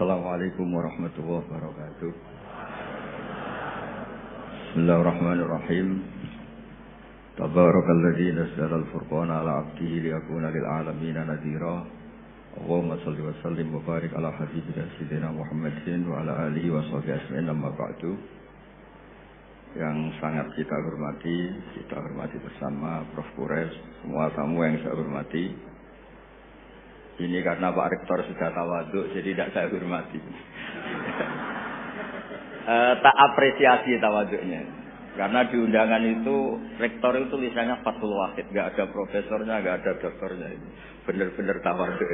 Assalamualaikum warahmatullahi wabarakatuh. Bismillahirrahmanirrahim. Tabarakalladzi nazzala al-furqana ala 'abdihi liyakuna lil 'alamina nadhira. Allahumma shalli wa sallim wa barik ala habibina sayyidina Muhammadin wa ala alihi wa sahbihi ajma'in, amma ba'du. Yang sangat kita hormati bersama Prof. Kures, semua tamu yang saya hormati. Ini karena Pak Rektor sudah tawaduk, jadi tidak saya hormati. Tak apresiasi tawaduknya. Karena di undangan itu, Rektor itu tulisannya Fathul Wahid. Gak ada profesornya, gak ada doktornya. Benar-benar tawaduk.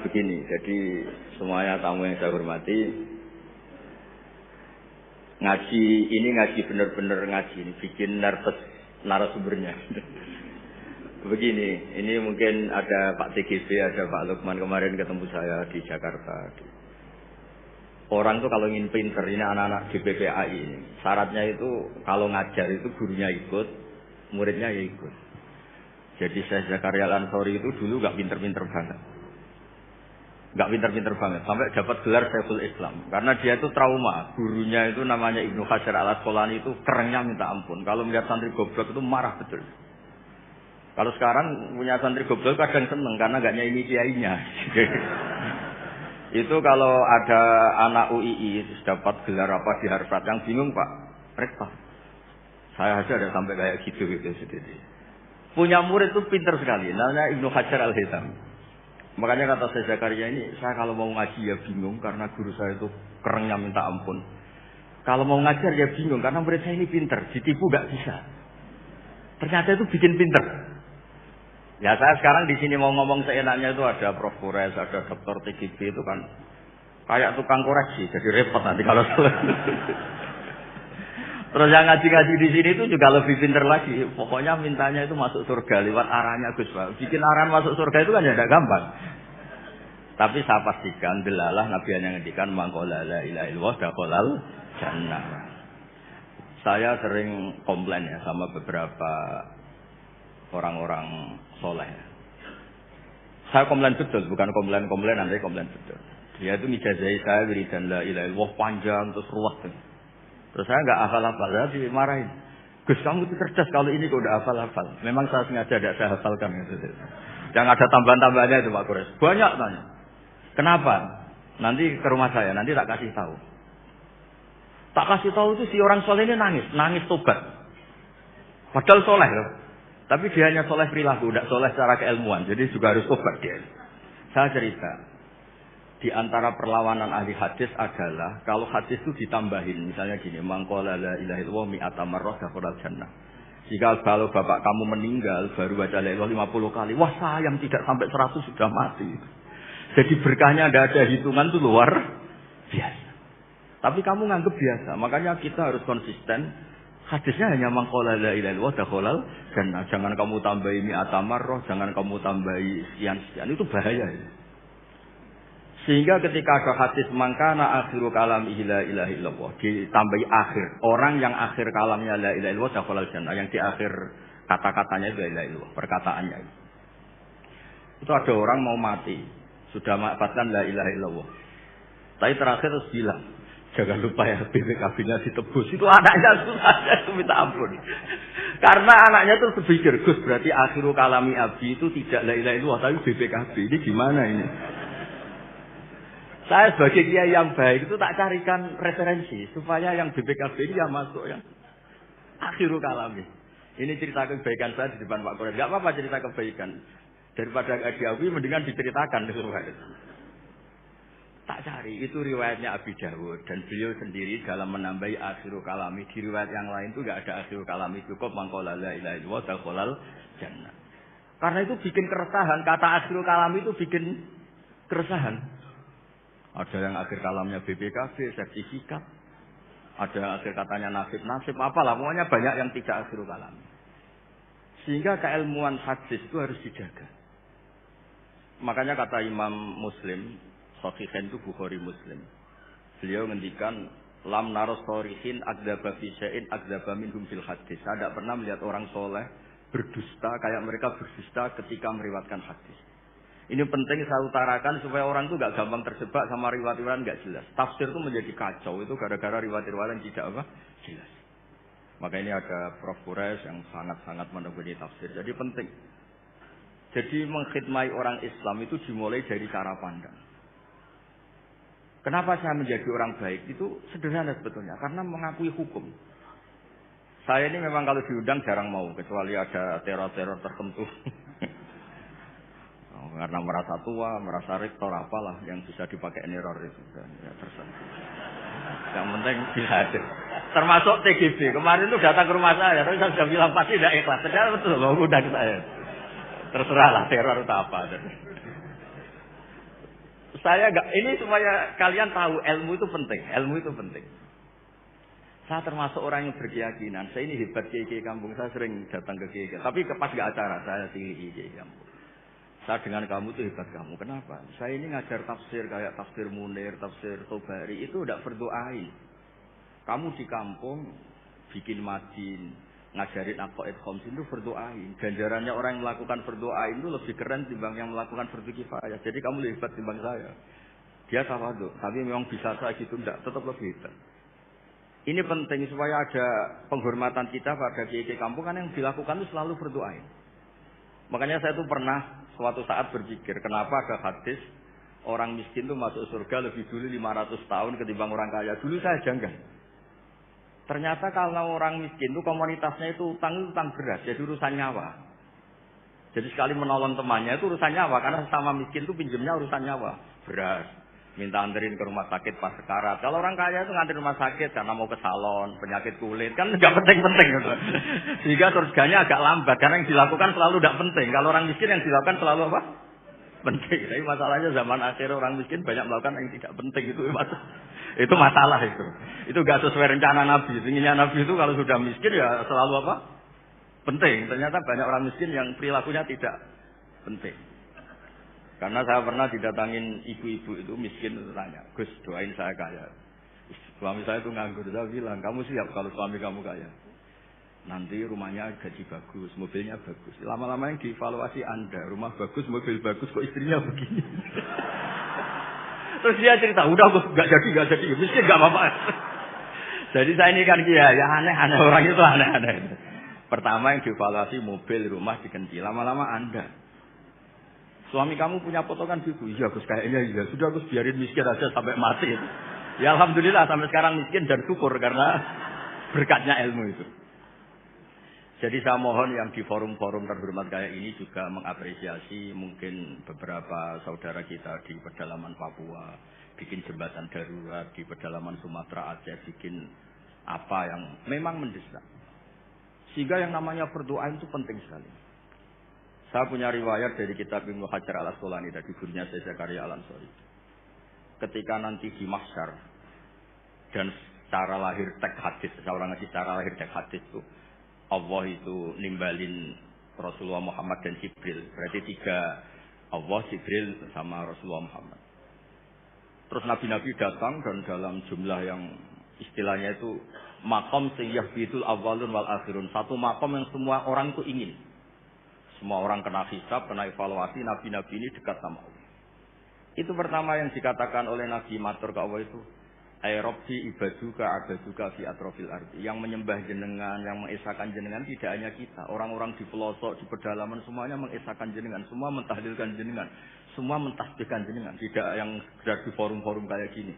Begini, jadi semuanya tamu yang saya hormati, ngaji benar-benar ngaji. Ini bikin nervous narasumbernya. Begini, ini mungkin ada Pak TGB, ada Pak Lukman kemarin ketemu saya di Jakarta. Orang tuh kalau ingin pinter, ini anak-anak di BPAI ini, syaratnya itu kalau ngajar itu gurunya ikut, muridnya ya ikut. Jadi Syekh Zakaria Al-Ansori itu dulu gak pinter-pinter banget. Sampai dapat gelar Syekhul Islam. Karena dia itu trauma, gurunya itu namanya Ibnu Hajar Al-Asqalani itu kerennya minta ampun. Kalau melihat santri goblok itu marah betul. Kalau sekarang punya santri goblok kadang seneng karena gak nyanyi kiainya. Itu kalau ada anak UII dapat gelar apa di Harvard yang bingung, Pak Rektor. Saya aja ada sampai kayak gitu sendiri. Punya murid itu pinter sekali, namanya Ibnu Hajar Al-Haythami. Makanya kata saya Zakaria ini, saya kalau mau ngaji ya bingung karena guru saya itu kerennya minta ampun. Kalau mau ngajar ya bingung karena murid saya ini pinter, ditipu gak bisa. Ternyata itu bikin pinter. Ya saya sekarang di sini mau ngomong seenaknya itu ada Prof. Kures, ada Dr. TGB itu kan kayak tukang koreksi, jadi repot nanti kalau salah. Terus yang ngaji-ngaji di sini itu juga lebih pinter lagi. Pokoknya mintanya itu masuk surga lewat arahnya Gus Pak. Bikin arahan masuk surga itu kan ya tidak gampang. Tapi saya pastikan delalah Nabi yang ngendikan mangkola la ilaha illallah dakhalal jannah. Saya sering komplain ya sama beberapa orang-orang soleh. Saya komplain betul, bukan komplain nanti komplain betul. Dia itu ngijazahi saya wiridan la ilaha illallah panjang terus ruwet. Terus saya enggak hafal-hafal, saya dimarahin. Gus, kamu itu cerdas kalau ini kok udah hafal-hafal. Memang saya sengaja tidak saya hafalkan gitu. Yang ada tambahan-tambahannya itu Pak Kures. Banyak tanya. Kenapa? Nanti ke rumah saya, nanti tak kasih tahu. Tak kasih tahu itu si orang soleh ini nangis tobat. Padahal soleh loh. Tapi dia hanya soleh perilaku, tidak soleh secara keilmuan. Jadi juga harus tobat dia. Saya cerita. Di antara perlawanan ahli hadis adalah kalau hadis itu ditambahin. Misalnya gini. Mangkola la ilaha illallah mi'ata marrah dakhalal jannah. Jika kalau bapak kamu meninggal baru baca la ilaha 50 kali. Wah sayang tidak sampai 100 sudah mati. Jadi berkahnya tidak ada hitungan itu luar biasa. Tapi kamu nganggap biasa. Makanya kita harus konsisten. Hadisnya hanya mangkola la ilaha illallah dakhalal jannah. Jangan kamu tambahi mi'ata marrah, jangan kamu tambahi sekian-sekian. Itu bahaya ya. Sehingga ketika ada hadis mangkana akhiru kalamihi la ilaha illallah ditambahi akhir. Orang yang akhir kalamnya la ilaha illallah dakhalal jannah. Yang di akhir kata-katanya itu la ilaha illallah, perkataannya. Itu ada orang mau mati, sudah mengafatkan la ilaha illallah. Tapi terakhir terus bilang, jangan lupa ya BPKB-nya ditebus. Itu anaknya susah itu minta ampun. Karena anaknya tuh berpikir, Gus berarti akhiru kalami abi itu tidak la ilaha illallah tapi BPKB. Ini gimana ini? Saya sebagai kiai yang baik itu tak carikan referensi supaya yang BPKB ini yang masuk ya. Akhiru kalami. Ini cerita kebaikan saya di depan Pak Kores. Enggak apa-apa cerita kebaikan. Daripada enggak diakui mendingan diceritakan dulu. Tak cari, itu riwayatnya Abi Dawud dan beliau sendiri dalam menambahi akhiru kalami. Di riwayat yang lain itu enggak ada akhiru kalami, cukup mangkola la ilaha illallah dakhalal jannah. Karena itu bikin keresahan, kata akhiru kalami itu bikin keresahan. Ada yang akhir kalamnya BPKB, sertifikat. Ada akhir katanya nasib, apalah pokoknya banyak yang tidak akhiru kalami. Sehingga keilmuan hadis itu harus dijaga. Makanya kata Imam Muslim, Sahihain itu Bukhari Muslim. Beliau ngendikan lam naros sorihin akdzaba fi syai'in akdzaba minhum fil hadis. Saya tidak pernah melihat orang soleh berdusta kayak mereka berdusta ketika meriwayatkan hadis. Ini penting saya utarakan supaya orang itu gak gampang terjebak sama riwayat-riwayat gak jelas. Tafsir itu menjadi kacau itu gara-gara riwayat-riwayat yang tidak apa? Jelas. Maka ini ada Prof. Quraisy yang sangat-sangat menekuni tafsir. Jadi penting. Jadi mengkhidmati orang Islam itu dimulai dari cara pandang. Kenapa saya menjadi orang baik? Itu sederhana sebetulnya. Karena mengakui hukum. Saya ini memang kalau diundang jarang mau. Kecuali ada teror-teror tertentu. Karena merasa tua, merasa rektor apalah yang bisa dipakai neror itu. Ya, terserah. Yang penting bisa hadir. Termasuk TGB. Kemarin itu datang ke rumah saya. Tapi saya sudah bilang pasti tidak ikhlas. Ternyata betul loh undang saya. Terserahlah teror itu apa. Saya enggak, ini supaya kalian tahu ilmu itu penting. Ilmu itu penting. Saya termasuk orang yang berkeyakinan. Saya ini hebat kiai kampung. Saya sering datang ke kiai. Tapi pas nggak acara saya tinggi kiai kampung. Saya dengan kamu itu hebat kamu. Kenapa? Saya ini ngajar tafsir kayak tafsir Munir, tafsir Tobari itu udah berdoain. Kamu di kampung bikin madin, ngajarin aqaid khamsin itu berdoain. Ganjarannya orang yang melakukan berdoain itu lebih keren timbang yang melakukan fardu kifayah. Jadi kamu lebih hebat timbang saya. Dia tawadhu, tapi memang bisa saya gitu enggak, tetap lebih hebat. Ini penting supaya ada penghormatan kita pada kiai kampung kan yang dilakukan itu selalu berdoain. Makanya saya tuh pernah suatu saat berpikir, kenapa ada hadis orang miskin itu masuk surga lebih dulu 500 tahun ketimbang orang kaya. Dulu saya janggal. Ternyata kalau orang miskin itu komunitasnya itu utang beras, jadi urusan nyawa. Jadi sekali menolong temannya itu urusan nyawa, karena sama miskin itu pinjemnya urusan nyawa. Beras, minta anterin ke rumah sakit pas sekarat. Kalau orang kaya itu nganterin rumah sakit karena mau ke salon, penyakit kulit, kan nggak penting-penting gitu. Sehingga surganya agak lambat, karena yang dilakukan selalu tidak penting. Kalau orang miskin yang dilakukan selalu apa? Penting. Tapi masalahnya zaman akhir orang miskin banyak melakukan yang tidak penting itu masalah itu. Itu nggak sesuai rencana Nabi. Inginnya Nabi itu kalau sudah miskin ya selalu apa? Penting. Ternyata banyak orang miskin yang perilakunya tidak penting. Karena saya pernah didatangin ibu-ibu itu miskin itu tanya, Gus doain saya kaya. Suami saya itu nganggur, saya bilang kamu siap kalau suami kamu kaya. Nanti rumahnya gaji bagus, mobilnya bagus. Lama-lama yang dievaluasi Anda, rumah bagus, mobil bagus, kok istrinya begini. Terus dia cerita, udah gue gak jadi, miskin gak apa-apa. Jadi saya ini kan ya aneh-aneh, orang itu aneh-aneh. Pertama yang dievaluasi mobil, rumah diganti, lama-lama Anda. Suami kamu punya potongan gitu, iya Gus kayaknya iya. Sudah Gus biarin miskin aja sampai mati. Ya alhamdulillah sampai sekarang miskin dan syukur karena berkatnya ilmu itu. Jadi saya mohon yang di forum-forum terhormat kayak ini juga mengapresiasi mungkin beberapa saudara kita di pedalaman Papua, bikin jembatan darurat di pedalaman Sumatera Aceh, bikin apa yang memang mendesak. Sehingga yang namanya berdoa itu penting sekali. Saya punya riwayat dari kitab Ibnu Hajar al-Asqalani dari gurunya Syekh Zakaria Al-Ansari. Ketika nanti di mahsyar dan secara lahir teks hadis, seorang ngaji secara lahir teks hadis itu Allah itu nimbalin Rasulullah Muhammad dan Jibril. Berarti tiga, Allah, Jibril sama Rasulullah Muhammad. Terus nabi-nabi datang dan dalam jumlah yang istilahnya itu maqam sayyidul awwalun wal akhirun. Satu maqam yang semua orang itu ingin. Semua orang kena hisab, kena evaluasi, nabi-nabi ini dekat sama Allah. Itu pertama yang dikatakan oleh Nabi matur ke Allah itu, ay Rabbi ibaduka abaduka fi atrofil ardi. Yang menyembah jenengan, yang mengesahkan jenengan tidak hanya kita. Orang-orang di pelosok, di pedalaman semuanya mengesahkan jenengan. Semua mentahlilkan jenengan. Semua mentasbihkan jenengan. Tidak yang sekedar di forum-forum kayak gini.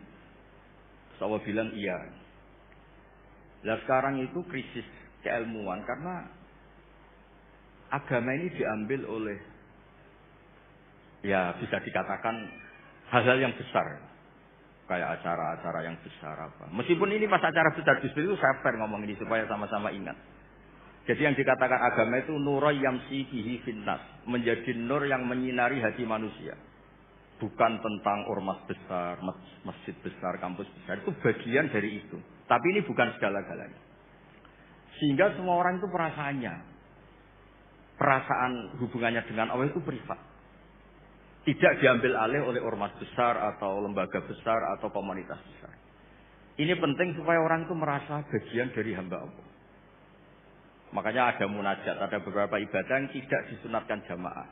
Saya bilang iya. Nah sekarang itu krisis keilmuan. Karena agama ini diambil oleh, ya bisa dikatakan hal-hal yang besar. Kayak acara-acara yang besar apa. Meskipun ini pas acara besar justru itu saya fair ngomong ini supaya sama-sama ingat. Jadi yang dikatakan agama itu nurul yamsi bihi finnas, menjadi nur yang menyinari hati manusia. Bukan tentang ormas besar, masjid besar, kampus besar, itu bagian dari itu. Tapi ini bukan segala-galanya. Sehingga semua orang itu perasaan hubungannya dengan Allah itu privat. Tidak diambil alih oleh ormas besar atau lembaga besar atau komunitas besar. Ini penting supaya orang itu merasa bagian dari hamba Allah. Makanya ada munajat, ada beberapa ibadah yang tidak disunatkan jamaah.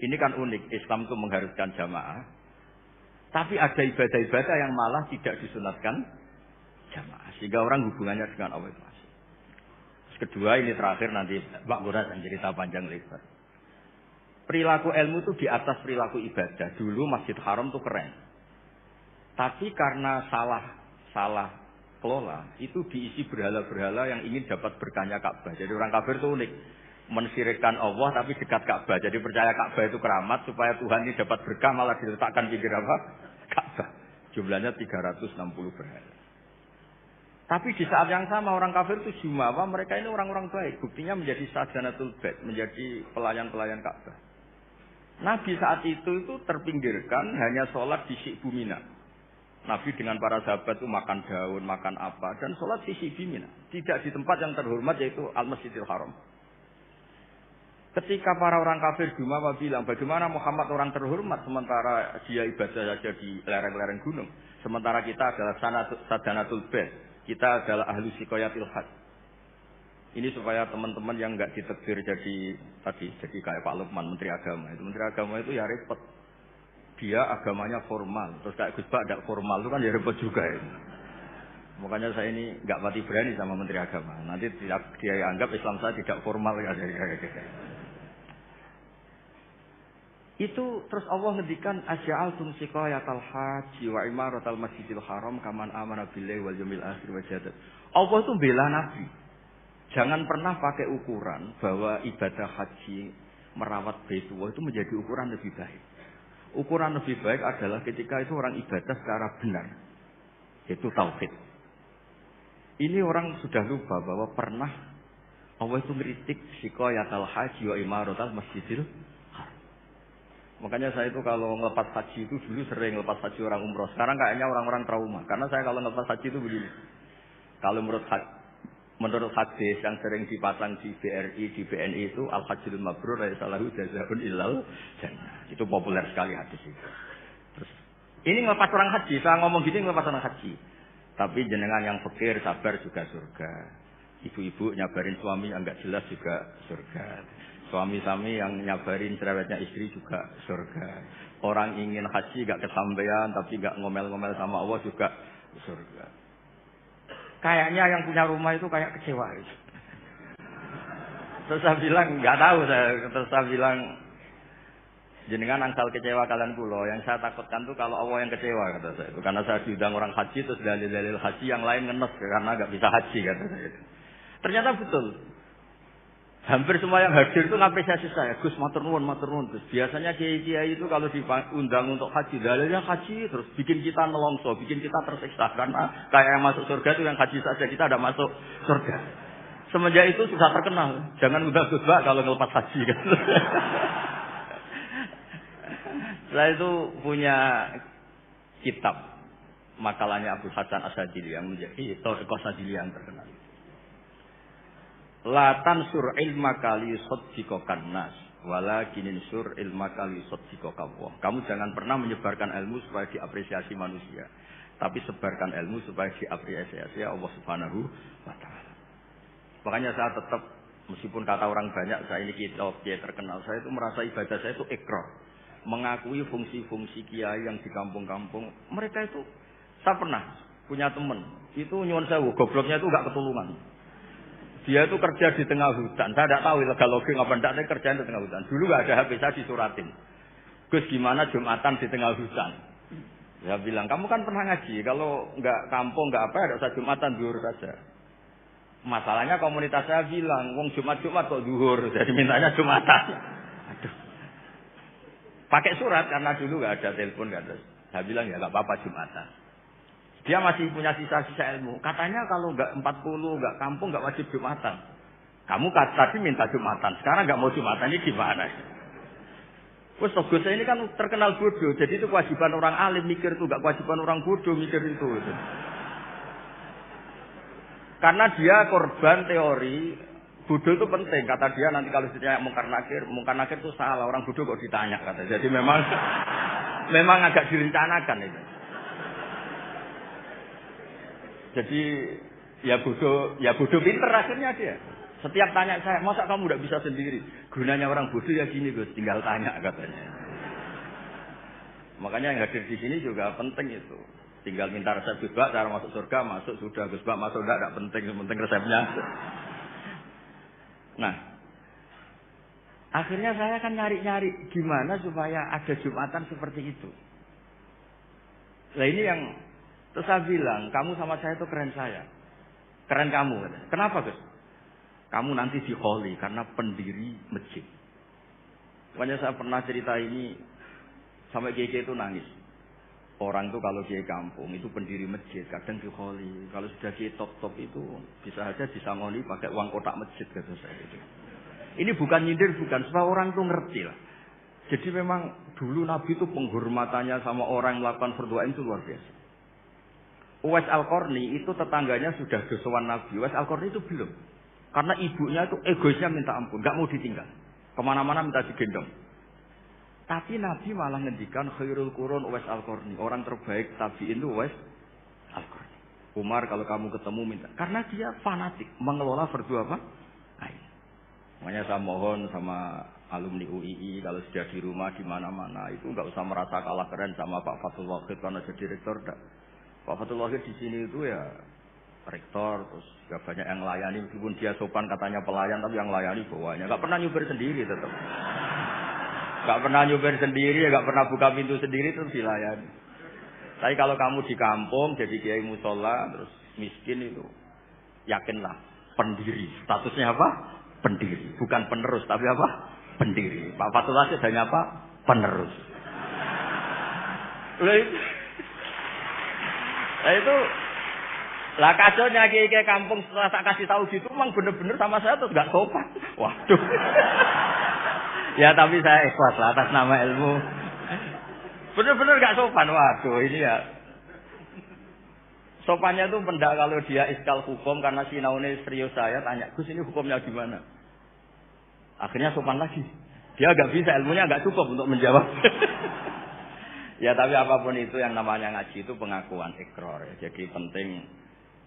Ini kan unik, Islam itu mengharuskan jamaah. Tapi ada ibadah-ibadah yang malah tidak disunatkan jamaah. Sehingga orang hubungannya dengan Allah itu masih. Terus kedua, ini terakhir nanti Pak Gurat yang cerita panjang lebar. Perilaku ilmu itu di atas perilaku ibadah. Dulu Masjid Haram itu keren. Tapi karena salah kelola, itu diisi berhala-berhala yang ingin dapat berkahnya Ka'bah. Jadi orang kafir itu unik. Mensyirikkan Allah tapi dekat Ka'bah. Jadi percaya Ka'bah itu keramat supaya Tuhan ini dapat berkah malah diletakkan pinggir apa? Ka'bah. Jumlahnya 360 berhala. Tapi di saat yang sama orang kafir itu jumawa, mereka ini orang-orang baik. Buktinya menjadi sajanatul bait, menjadi pelayan-pelayan Ka'bah. Nabi saat itu terpinggirkan hanya sholat di Syi'bu Mina. Nabi dengan para sahabat itu makan daun, makan apa, dan sholat di Syi'bu Mina. Tidak di tempat yang terhormat yaitu Al-Masjidil Haram. Ketika para orang kafir Jumawa bilang, bagaimana Muhammad orang terhormat sementara dia ibadah saja di lereng-lereng gunung. Sementara kita adalah sadanatul bait. Kita adalah ahlu sikoyatil had. Ini supaya teman-teman yang enggak ditekdir jadi kayak Pak Lukman, Menteri Agama. Menteri Agama itu ya repot. Dia agamanya formal. Terus kayak Gus Bak tidak formal itu kan ya repot juga ya. Makanya saya ini enggak mati berani sama Menteri Agama. Nanti dia anggap Islam saya tidak formal ya. Itu terus Allah ngendikan asya'altum siqayatal haji wa imaratal masjidil haram kaman amana billahi wal yawmil akhir wa jahada. Allah itu bela Nabi. Jangan pernah pakai ukuran bahwa ibadah haji merawat Baitullah itu menjadi ukuran lebih baik. Ukuran lebih baik adalah ketika itu orang ibadah secara benar. Itu tauhid. Ini orang sudah lupa bahwa pernah Allah itu ngeritik siqayatal haji wa imaratal masjidil. Makanya saya itu kalau ngelepas haji itu dulu sering ngelepas haji orang umroh. Sekarang kayaknya orang-orang trauma. Karena saya kalau ngelepas haji itu begini. Kalau menurut hadis yang sering dipasang di BRI, di BNI itu al-hajjul mabrur salahu jazaa'un illal jannah. Itu populer sekali hadis itu. Terus ini ngelepas orang haji. Saya ngomong gini ngelepas orang haji. Tapi jenengan yang fakir sabar juga surga. Ibu-ibu nyabarin suami yang enggak jelas juga surga. Suami-suami yang nyabarin cerewetnya istri juga surga. Orang ingin haji gak kesampaian tapi gak ngomel-ngomel sama Allah juga surga. Kayaknya yang punya rumah itu kayak kecewa. Terus saya bilang gak tahu saya. Terus saya bilang jenengan angsal kecewa kalian pulau. Yang saya takutkan tuh kalau Allah yang kecewa kata saya. Karena saya diundang orang haji terus dalil-dalil haji yang lain ngenes karena gak bisa haji kata saya. Ternyata betul. Hampir semua yang hadir itu ngapresiasi saya. Gus matur nuwun Gus. Biasanya kiai-kiai itu kalau diundang untuk haji, dalilnya haji terus bikin kita nelongso, bikin kita tersiksa karena kayak yang masuk surga itu yang haji saja, kita ada masuk surga. Semenjak itu sudah terkenal. Jangan undang Gus Bak kalau ngelepas haji kan. Saya itu punya kitab makalahnya Abu Hasan Asyadili yang menjadi Thariqah Sadiliyah yang terkenal. La tansur ilmaka li saddiqakan nas walakin insur ilmaka li saddiqaka Allah. Kamu jangan pernah menyebarkan ilmu supaya diapresiasi manusia, tapi sebarkan ilmu supaya diapresiasi Allah Subhanahu wa taala. Makanya saya tetap meskipun kata orang banyak saya ini kiai terkenal, saya itu merasa ibadah saya itu ikrar. Mengakui fungsi-fungsi kiai yang di kampung-kampung. Mereka itu saya pernah punya teman, itu nyuwun sewu, gobloknya itu enggak ketulungan. Dia itu kerja di tengah hutan. Saya tidak tahu ilegal logging apa tidak, saya kerja di tengah hutan. Dulu nggak ada HP, saya disuratin. Gus gimana Jumatan di tengah hutan? Saya bilang, kamu kan pernah ngaji. Kalau nggak kampung nggak apa, ada usah Jumatan duhur saja. Masalahnya komunitas saya bilang, wong Jumat kok duhur, jadi mintanya Jumatan. Aduh. Pakai surat karena dulu nggak ada telepon nggak ada. Saya bilang ya nggak apa-apa Jumatan. Dia masih punya sisa-sisa ilmu. Katanya kalau nggak 40, nggak kampung, nggak wajib Jumatan. Kamu tadi minta Jumatan, sekarang nggak mau Jumatan, ini gimana? Wes Gus ini kan terkenal bodoh, jadi itu kewajiban orang alim mikir itu, nggak kewajiban orang bodoh mikir itu. Karena dia korban teori bodoh itu penting. Kata dia nanti kalau ditanya mungkar nakir itu salah, orang bodoh kok ditanya kata. Jadi memang agak direncanakan itu. Jadi ya bodoh pinter akhirnya dia. Setiap tanya saya, masa kamu tidak bisa sendiri? Gunanya orang bodoh ya gini Gus, tinggal tanya katanya. Makanya yang hadir di sini juga penting itu. Tinggal minta resep Gus Bak, cara masuk surga, masuk sudah Gus Bak, masuk tidak penting, yang penting resepnya. Nah, akhirnya saya kan nyari-nyari gimana supaya ada Jumatan seperti itu. Nah ini yang terus saya bilang, kamu sama saya itu keren saya. Keren kamu. Kenapa Gus? Kamu nanti dikholi karena pendiri masjid. Makanya saya pernah cerita ini sampai kiai itu nangis. Orang tuh kalau kiai kampung itu pendiri masjid, kadang dikholi. Kalau sudah kiai top-top itu bisa aja disangoni pakai uang kotak masjid kata saya itu. Ini bukan nyindir, bukan. Supaya orang tuh ngerti lah. Jadi memang dulu Nabi itu penghormatannya sama orang yang melakukan berdoa itu luar biasa. Uwais Al-Qarni itu tetangganya sudah dosowan Nabi. Uwais Al-Qarni itu belum. Karena ibunya itu egoisnya minta ampun, nggak mau ditinggal. Kemana-mana minta digendong. Tapi Nabi malah ngendikan khairul qurun Uwais Al-Qarni. Orang terbaik tabi'in itu Uwais Al-Qarni. Umar kalau kamu ketemu minta. Karena dia fanatik mengelola fardu apa? Ain. Makanya saya mohon sama alumni UII kalau sudah di rumah di mana-mana itu nggak usah merasa kalah keren sama Pak Fathul Wahid karena jadi rektor. Pak Fathul Wahid di sini itu ya rektor, terus juga banyak yang layani, meskipun dia sopan katanya pelayan, tapi yang layani bawahnya. Nggak pernah nyuber sendiri tetap. Nggak pernah nyuber sendiri, nggak pernah buka pintu sendiri, terus dilayani. Tapi kalau kamu di kampung, jadi kiai musola, terus miskin itu, yakinlah, pendiri. Statusnya apa? Pendiri. Bukan penerus, tapi apa? Pendiri. Pak Fathul Wahid hanya apa? Penerus. Nah itu lah kacaunya kiai kampung setelah tak kasih tahu gitu memang bener-bener sama saya tuh nggak sopan. Waduh. Ya tapi saya ikhlas lah atas nama ilmu. Bener-bener nggak sopan. Waduh ini ya. Sopannya tuh pendak kalau dia iskal hukum karena sinaune serius saya tanya, Gus ini hukumnya gimana? Akhirnya sopan lagi. Dia nggak bisa, ilmunya nggak cukup untuk menjawab. Ya tapi apapun itu yang namanya ngaji itu pengakuan ikrar ya. Jadi penting,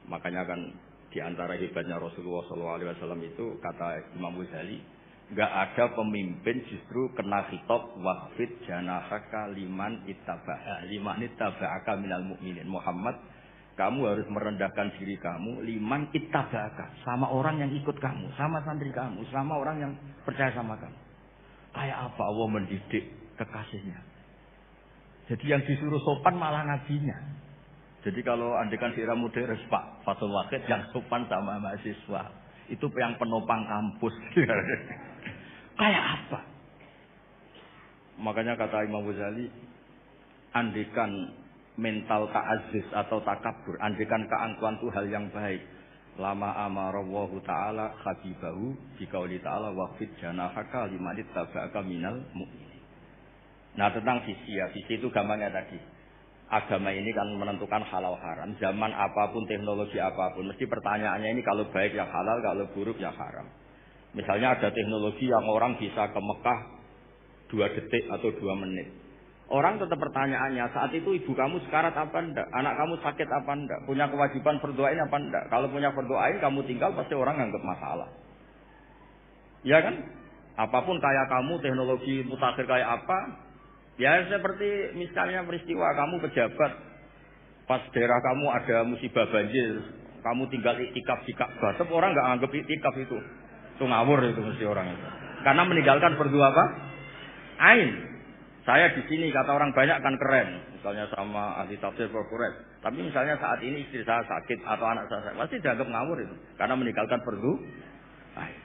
makanya kan diantara hebatnya Rasulullah SAW itu kata Imam Ghazali, nggak ada pemimpin justru kena khitab waqfid janahaka liman ittaba'aka minal mu'minin. Muhammad, kamu harus merendahkan diri kamu liman ittaba'aka, sama orang yang ikut kamu, sama santri kamu, sama orang yang percaya sama kamu. Kayak apa Allah mendidik kekasihnya? Jadi yang disuruh sopan malah nabinya. Jadi kalau andekan di era modern Pak Fathul Wahid yang sopan sama mahasiswa, itu yang penopang kampus. Kayak apa? Makanya kata Imam Ghazali, andekan mental ta'aziz atau takabur, andekan keangkuhan itu hal yang baik. Lama amarallahu ta'ala habibahu biqauli ta'ala waqfid janahaka liman ittaba'aka minal mu'minin. Nah tentang visi ya, visi itu gampangnya tadi. Agama ini kan menentukan halal haram. Zaman apapun, teknologi apapun, mesti pertanyaannya ini kalau baik ya halal, kalau buruk ya haram. Misalnya ada teknologi yang orang bisa ke Mekah 2 detik atau 2 menit. Orang tetap pertanyaannya, saat itu ibu kamu sekarat apa enggak? Anak kamu sakit apa enggak? Punya kewajiban berdoain apa enggak? Kalau punya berdoain kamu tinggal pasti orang anggap masalah. Ya kan? Apapun kayak kamu, teknologi mutakhir kayak apa? Ya seperti misalnya peristiwa kamu pejabat, pas daerah kamu ada musibah banjir, kamu tinggal iktikaf di Ka'bah, orang nggak anggap iktikaf itu ngawur itu mesti orang itu. Karena meninggalkan fardu apa? Ain. Saya di sini kata orang banyak kan keren, misalnya sama ahli tafsir korporat. Tapi misalnya saat ini istri saya sakit atau anak saya pasti dianggap ngawur itu, karena meninggalkan fardu ain.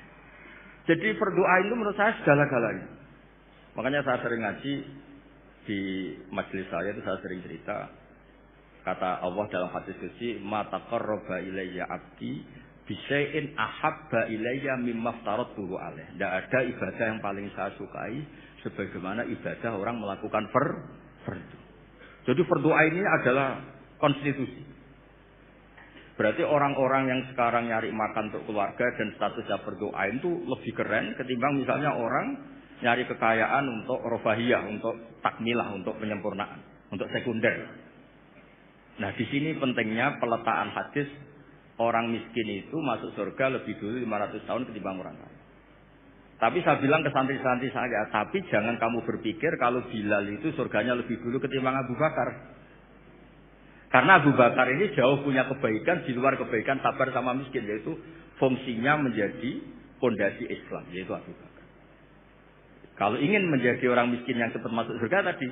Jadi fardu ain itu menurut saya segala-galanya. Makanya saya sering ngaji di majelis saya itu saya sering cerita, kata Allah dalam hadis qudsi, ma taqarraba ilayya 'abdi bi syai'in ahabba ilayya mimma aftaratuhu alaih. Tidak ada ibadah yang paling saya sukai sebagaimana ibadah orang melakukan fardu. Jadi fardu ain ini adalah konstitusi. Berarti orang-orang yang sekarang nyari makan untuk keluarga dan statusnya fardu ain itu lebih keren ketimbang misalnya orang nyari kekayaan untuk rofahiyah, untuk takmilah, untuk penyempurnaan, untuk sekunder. Nah di sini pentingnya peletaan hadis orang miskin itu masuk surga lebih dulu 500 tahun ketimbang orang kaya. Tapi saya bilang ke santri-santri saya, tapi jangan kamu berpikir kalau Bilal itu surganya lebih dulu ketimbang Abu Bakar. Karena Abu Bakar ini jauh punya kebaikan di luar kebaikan sabar sama miskin, yaitu fungsinya menjadi fondasi Islam, yaitu Abu Bakar. Kalau ingin menjadi orang miskin yang cepat masuk surga tadi,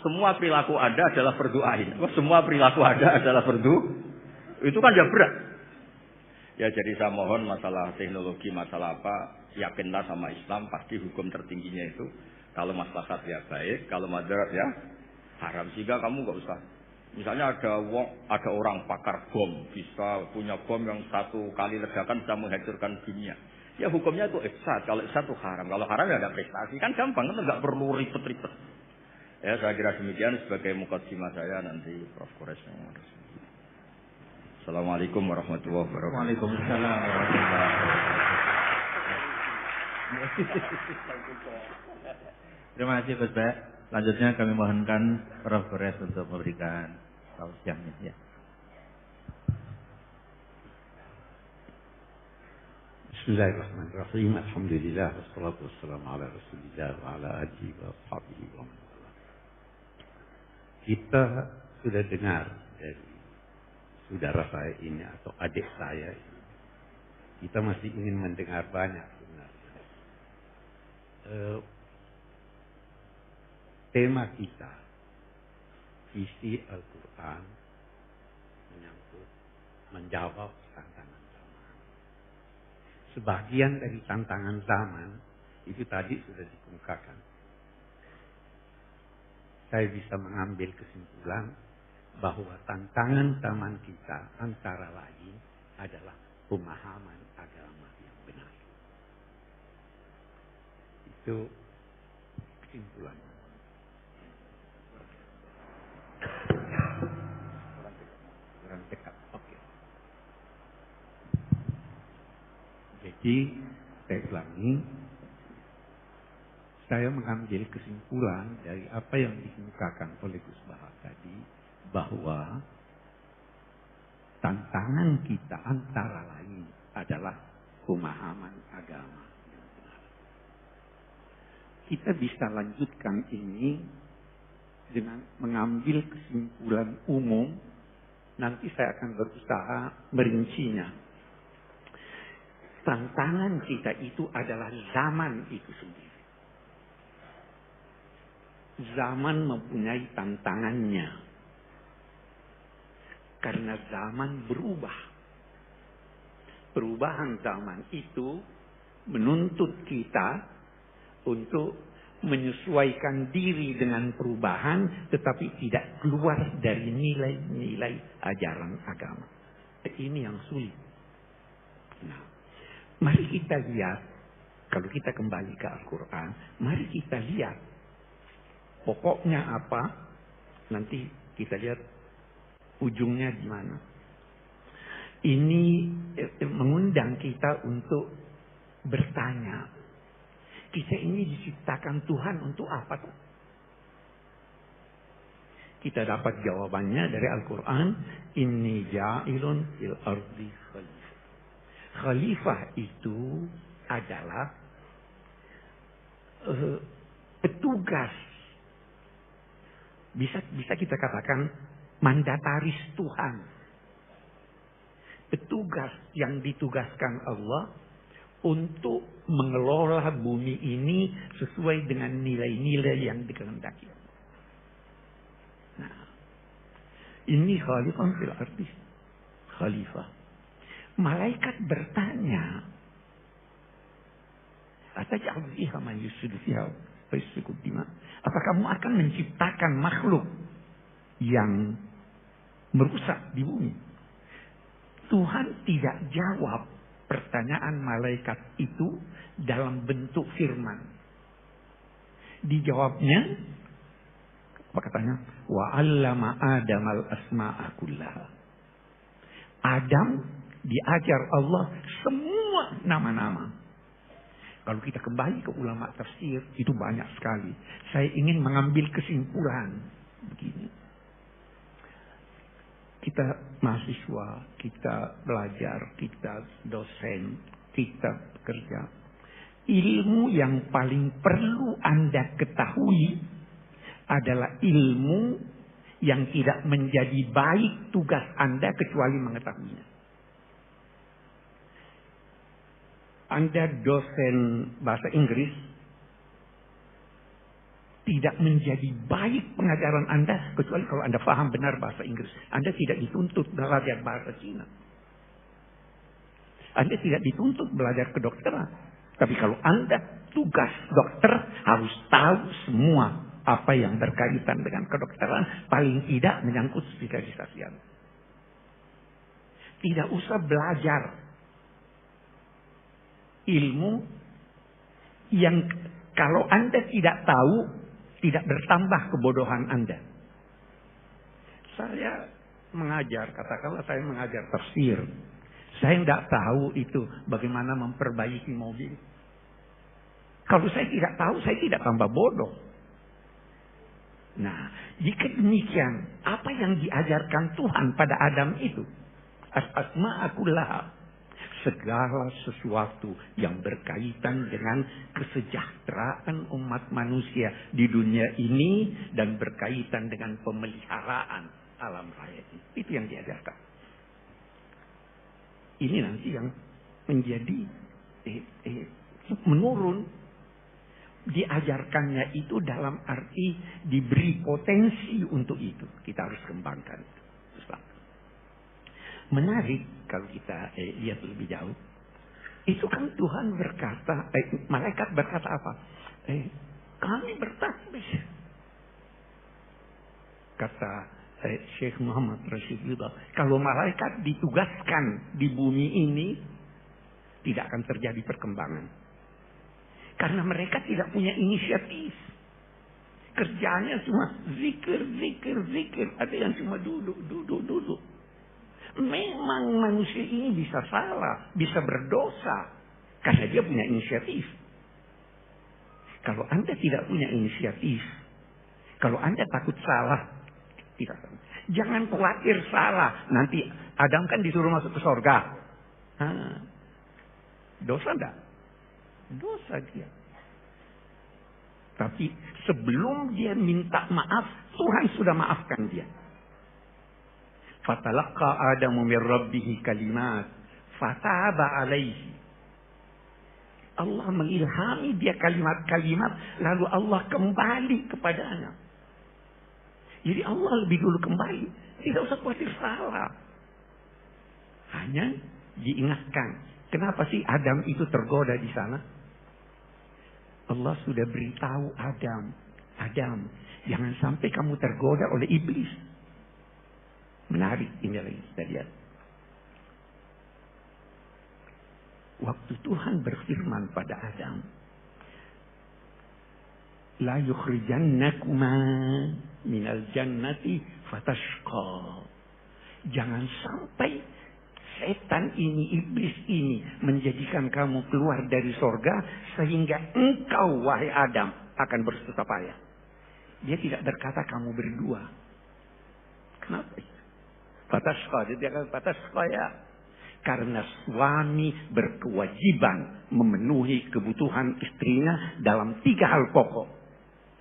semua perilaku Anda adalah berdoain. Semua perilaku Anda adalah itu kan ya berat. Ya jadi saya mohon masalah teknologi, masalah apa, yakinlah sama Islam, pasti hukum tertingginya itu kalau maslahat ya baik, kalau madarat ya haram. Sehingga kamu nggak usah. Misalnya ada orang pakar bom, bisa punya bom yang satu kali ledakan bisa menghancurkan dunia. Ya hukumnya itu ifsad, kalau ifsad itu haram. Kalau haram ya ada prestasi, kan gampang, kan nggak perlu ribet-ribet. Ya saya kira demikian sebagai mukaddimah saya, nanti Prof. Kores yang harus. Assalamualaikum warahmatullahi wabarakatuh. Waalaikumsalam warahmatullahi wabarakatuh. Terima kasih Gus Ba. Selanjutnya kami mohonkan Prof. Kores untuk memberikan tausiahnya ya. Bismillahirrahmanirrahim. Alhamdulillah wassalatu wassalamu ala Rasulillah wa ala alihi wa sahbihi wa man wala. Kita sudah dengar dari saudara saya ini atau adik saya ini. Kita masih ingin mendengar banyak sebenarnya. Tema kita, visi Al-Quran menyangkut menjawab tantangan zaman. Sebagian dari tantangan zaman itu tadi sudah dikemukakan. Saya bisa mengambil kesimpulan bahwa tantangan zaman kita antara lain adalah pemahaman agama yang benar. Itu kesimpulan. Kurang dekat. Oke. Jadi saya ulangi, saya mengambil kesimpulan dari apa yang dikemukakan oleh Gus Bahar tadi, bahwa tantangan kita antara lain adalah pemahaman agama yang benar. Kita bisa lanjutkan ini dengan mengambil kesimpulan umum. Nanti saya akan berusaha merincinya. Tantangan kita itu adalah zaman itu sendiri. Zaman mempunyai tantangannya. Karena zaman berubah. Perubahan zaman itu menuntut kita untuk menyesuaikan diri dengan perubahan, tetapi tidak keluar dari nilai-nilai ajaran agama. Ini yang sulit. Nah, mari kita lihat, kalau kita kembali ke Al-Quran, mari kita lihat pokoknya apa, nanti kita lihat ujungnya di mana. Ini mengundang kita untuk bertanya, kita ini diciptakan Tuhan untuk apa tuh? Kita dapat jawabannya dari Al-Quran. Inni ja'ilun fil ardi khalifah. Khalifah itu adalah petugas. Bisa kita katakan mandataris Tuhan. Petugas yang ditugaskan Allah untuk mengelola bumi ini sesuai dengan nilai-nilai yang dikehendaki. Nah, ini khalifah fil ardi. Khalifah. Malaikat bertanya, ataj'alu fiha man yufsidu fiha wa yasfiku dima? Apa kamu akan menciptakan makhluk yang merusak di bumi? Tuhan tidak jawab pertanyaan malaikat itu dalam bentuk firman. Dijawabnya, apa katanya? Wa 'allama Adamal asma'a kullaha. Adam diajar Allah semua nama-nama. Kalau kita kembali ke ulama tafsir, itu banyak sekali. Saya ingin mengambil kesimpulan begini. Kita kita mahasiswa, kita belajar, kita dosen, kita bekerja. Ilmu yang paling perlu Anda ketahui adalah ilmu yang tidak menjadi baik tugas Anda kecuali mengetahuinya. Anda dosen bahasa Inggris, tidak menjadi baik pengajaran Anda kecuali kalau Anda paham benar bahasa Inggris. Anda tidak dituntut belajar bahasa Cina. Anda tidak dituntut belajar kedokteran. Tapi kalau Anda tugas dokter harus tahu semua apa yang berkaitan dengan kedokteran, paling tidak menyangkut spesialisasi Anda. Tidak usah belajar ilmu yang kalau Anda tidak tahu, tidak bertambah kebodohan Anda. Saya mengajar, katakanlah saya mengajar tafsir. Saya tidak tahu itu bagaimana memperbaiki mobil. Kalau saya tidak tahu, saya tidak tambah bodoh. Nah, jika demikian, apa yang diajarkan Tuhan pada Adam itu? Asma'akullah. Segala sesuatu yang berkaitan dengan kesejahteraan umat manusia di dunia ini dan berkaitan dengan pemeliharaan alam raya ini. Itu yang diajarkan. Ini nanti yang menjadi menurun. Diajarkannya itu dalam arti diberi potensi untuk itu. Kita harus kembangkan itu. Menarik kalau kita lihat lebih jauh. Itu kan Tuhan berkata, malaikat berkata apa? Kami bertasbih. Kata Syekh Muhammad Rasulullah, kalau malaikat ditugaskan di bumi ini, tidak akan terjadi perkembangan. Karena mereka tidak punya inisiatif. Kerjanya cuma zikir. Ada yang cuma duduk. Memang manusia ini bisa salah, bisa berdosa. Karena dia punya inisiatif. Kalau Anda tidak punya inisiatif, kalau Anda takut salah, tidak salah. Jangan khawatir salah. Nanti Adam kan disuruh masuk ke surga. Dosa enggak? Dosa dia. Tapi sebelum dia minta maaf, Tuhan sudah maafkan dia. Fatalaqqa Adamu min Rabbih kalimat fataba alaihi. Allah mengilhami dia kalimat-kalimat, lalu Allah kembali kepadanya. Jadi Allah lebih dulu kembali. Tidak usah khawatir salah. Hanya diingatkan. Kenapa sih Adam itu tergoda di sana? Allah sudah beritahu Adam, jangan sampai kamu tergoda oleh iblis. Menarik ini lagi kita lihat. Waktu Tuhan berfirman pada Adam, la yukhrijannakuma minal jannati fatashqa. Jangan sampai setan ini, iblis ini menjadikan kamu keluar dari sorga sehingga engkau wahai Adam akan bersusah payah. Dia tidak berkata kamu berdua. Kenapa? Fatashqa, dia kata fatashqa ya. Karena suami berkewajiban memenuhi kebutuhan istrinya dalam 3 hal pokok.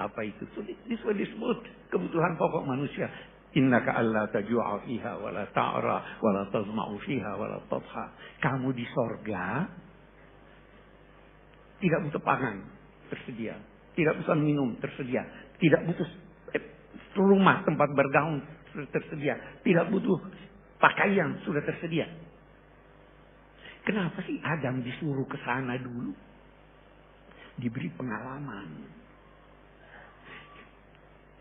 Apa itu? Disebut kebutuhan pokok manusia. Innaka alla tajua fiha wa la ta'ra wa la tazma'u fiha wa la tadha. Kamu di sorga tidak butuh pangan, tersedia. Tidak butuh minum, tersedia. Tidak butuh rumah, tempat bergaul, sudah tersedia. Tidak butuh pakaian, sudah tersedia. Kenapa sih Adam disuruh ke sana dulu? Diberi pengalaman.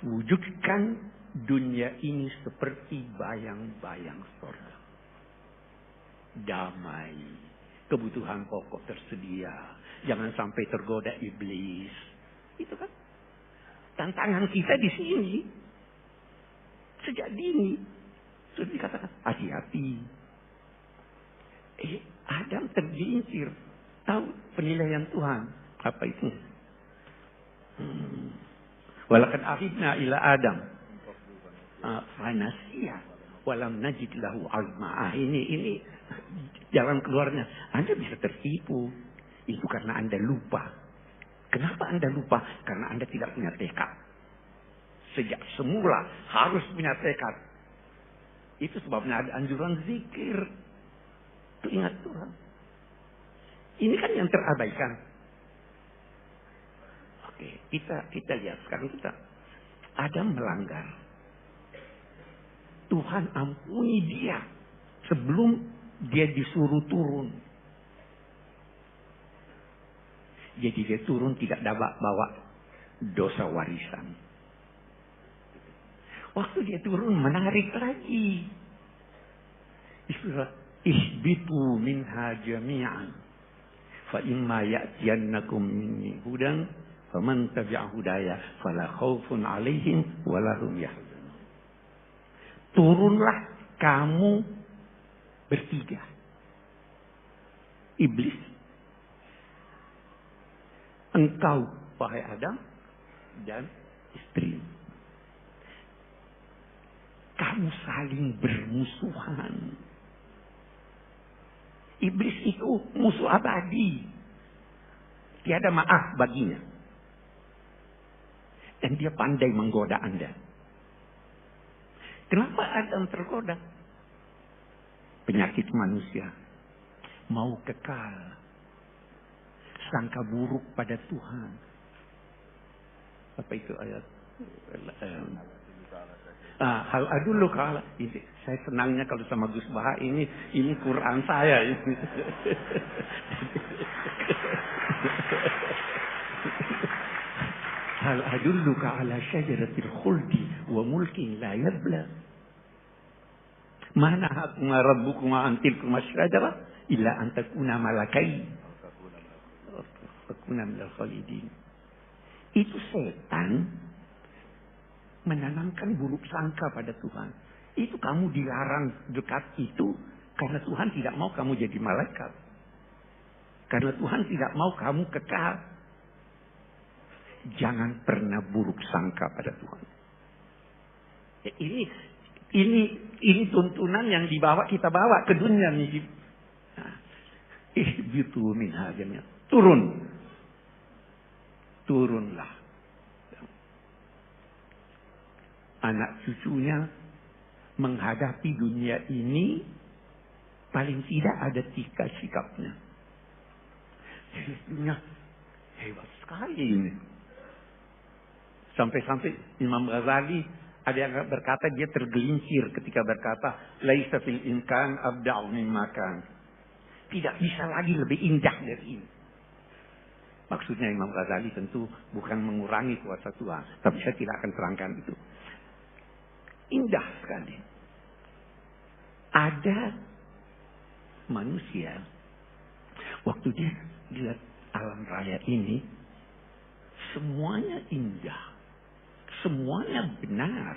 Wujudkan dunia ini seperti bayang-bayang surga. Damai. Kebutuhan pokok tersedia. Jangan sampai tergoda iblis. Itu kan tantangan kita di sini. Sejak dini. Sudah dikatakan hati-hati. Adam tergelincir. Tahu penilaian Tuhan. Apa itu? Walakan akhidna ila Adam. Fanasia. walam najid lahu azma. Ini jalan keluarnya. Anda bisa tertipu. Itu karena Anda lupa. Kenapa Anda lupa? Karena Anda tidak punya tekad. Sejak semula harus punya tekad. Itu sebabnya ada anjuran zikir. Itu ingat Tuhan. Ini kan yang terabaikan. Oke, kita lihat sekarang kita. Adam melanggar. Tuhan ampuni dia sebelum dia disuruh turun. Jadi dia turun tidak dapat bawa dosa warisan. Waktu dia turun menarik lagi. Istilah ihbitu minha jami'an fa imma ya'tiyannakum minni hudan faman tabi'a hudaya fala khaufun 'alaihim wala hum yahzanun. Turunlah kamu bertiga. Iblis, engkau wahai Adam dan istri. Kamu saling bermusuhan. Iblis itu musuh abadi. Tiada maaf baginya. Dan dia pandai menggoda Anda. Kenapa Adam tergoda? Penyakit manusia. Mau kekal. Sangka buruk pada Tuhan. Apa itu ayat? Hal adullu kala. Saya senangnya kalau sama Gus Baha ini Quran saya ini. Hal adulluka ala syajaratil khuldi wa mulkin la yabla. Mana hakuma rabbukuma antilkuma syajara illa an takuna malakai. Takuna minal khalidin. Itu setan menanamkan buruk sangka pada Tuhan. Itu kamu dilarang dekat itu karena Tuhan tidak mau kamu jadi malaikat. Karena Tuhan tidak mau kamu kekal. Jangan pernah buruk sangka pada Tuhan. Ya, ini tuntunan yang kita bawa ke dunia nih. Nah, ihbitu minha jami'an. Turunlah. Anak cucunya menghadapi dunia ini paling tidak ada 3 sikapnya. Dunia hebat sekali ini. Sampai-sampai Imam Ghazali ada yang berkata dia tergelincir ketika berkata laisa fil imkan abda'u mimma kan. Tidak bisa lagi lebih indah dari ini. Maksudnya Imam Ghazali tentu bukan mengurangi kuasa Tuhan, tapi saya tidak akan terangkan itu. Indah sekali. Ada manusia waktu dia lihat alam raya ini semuanya indah, semuanya benar,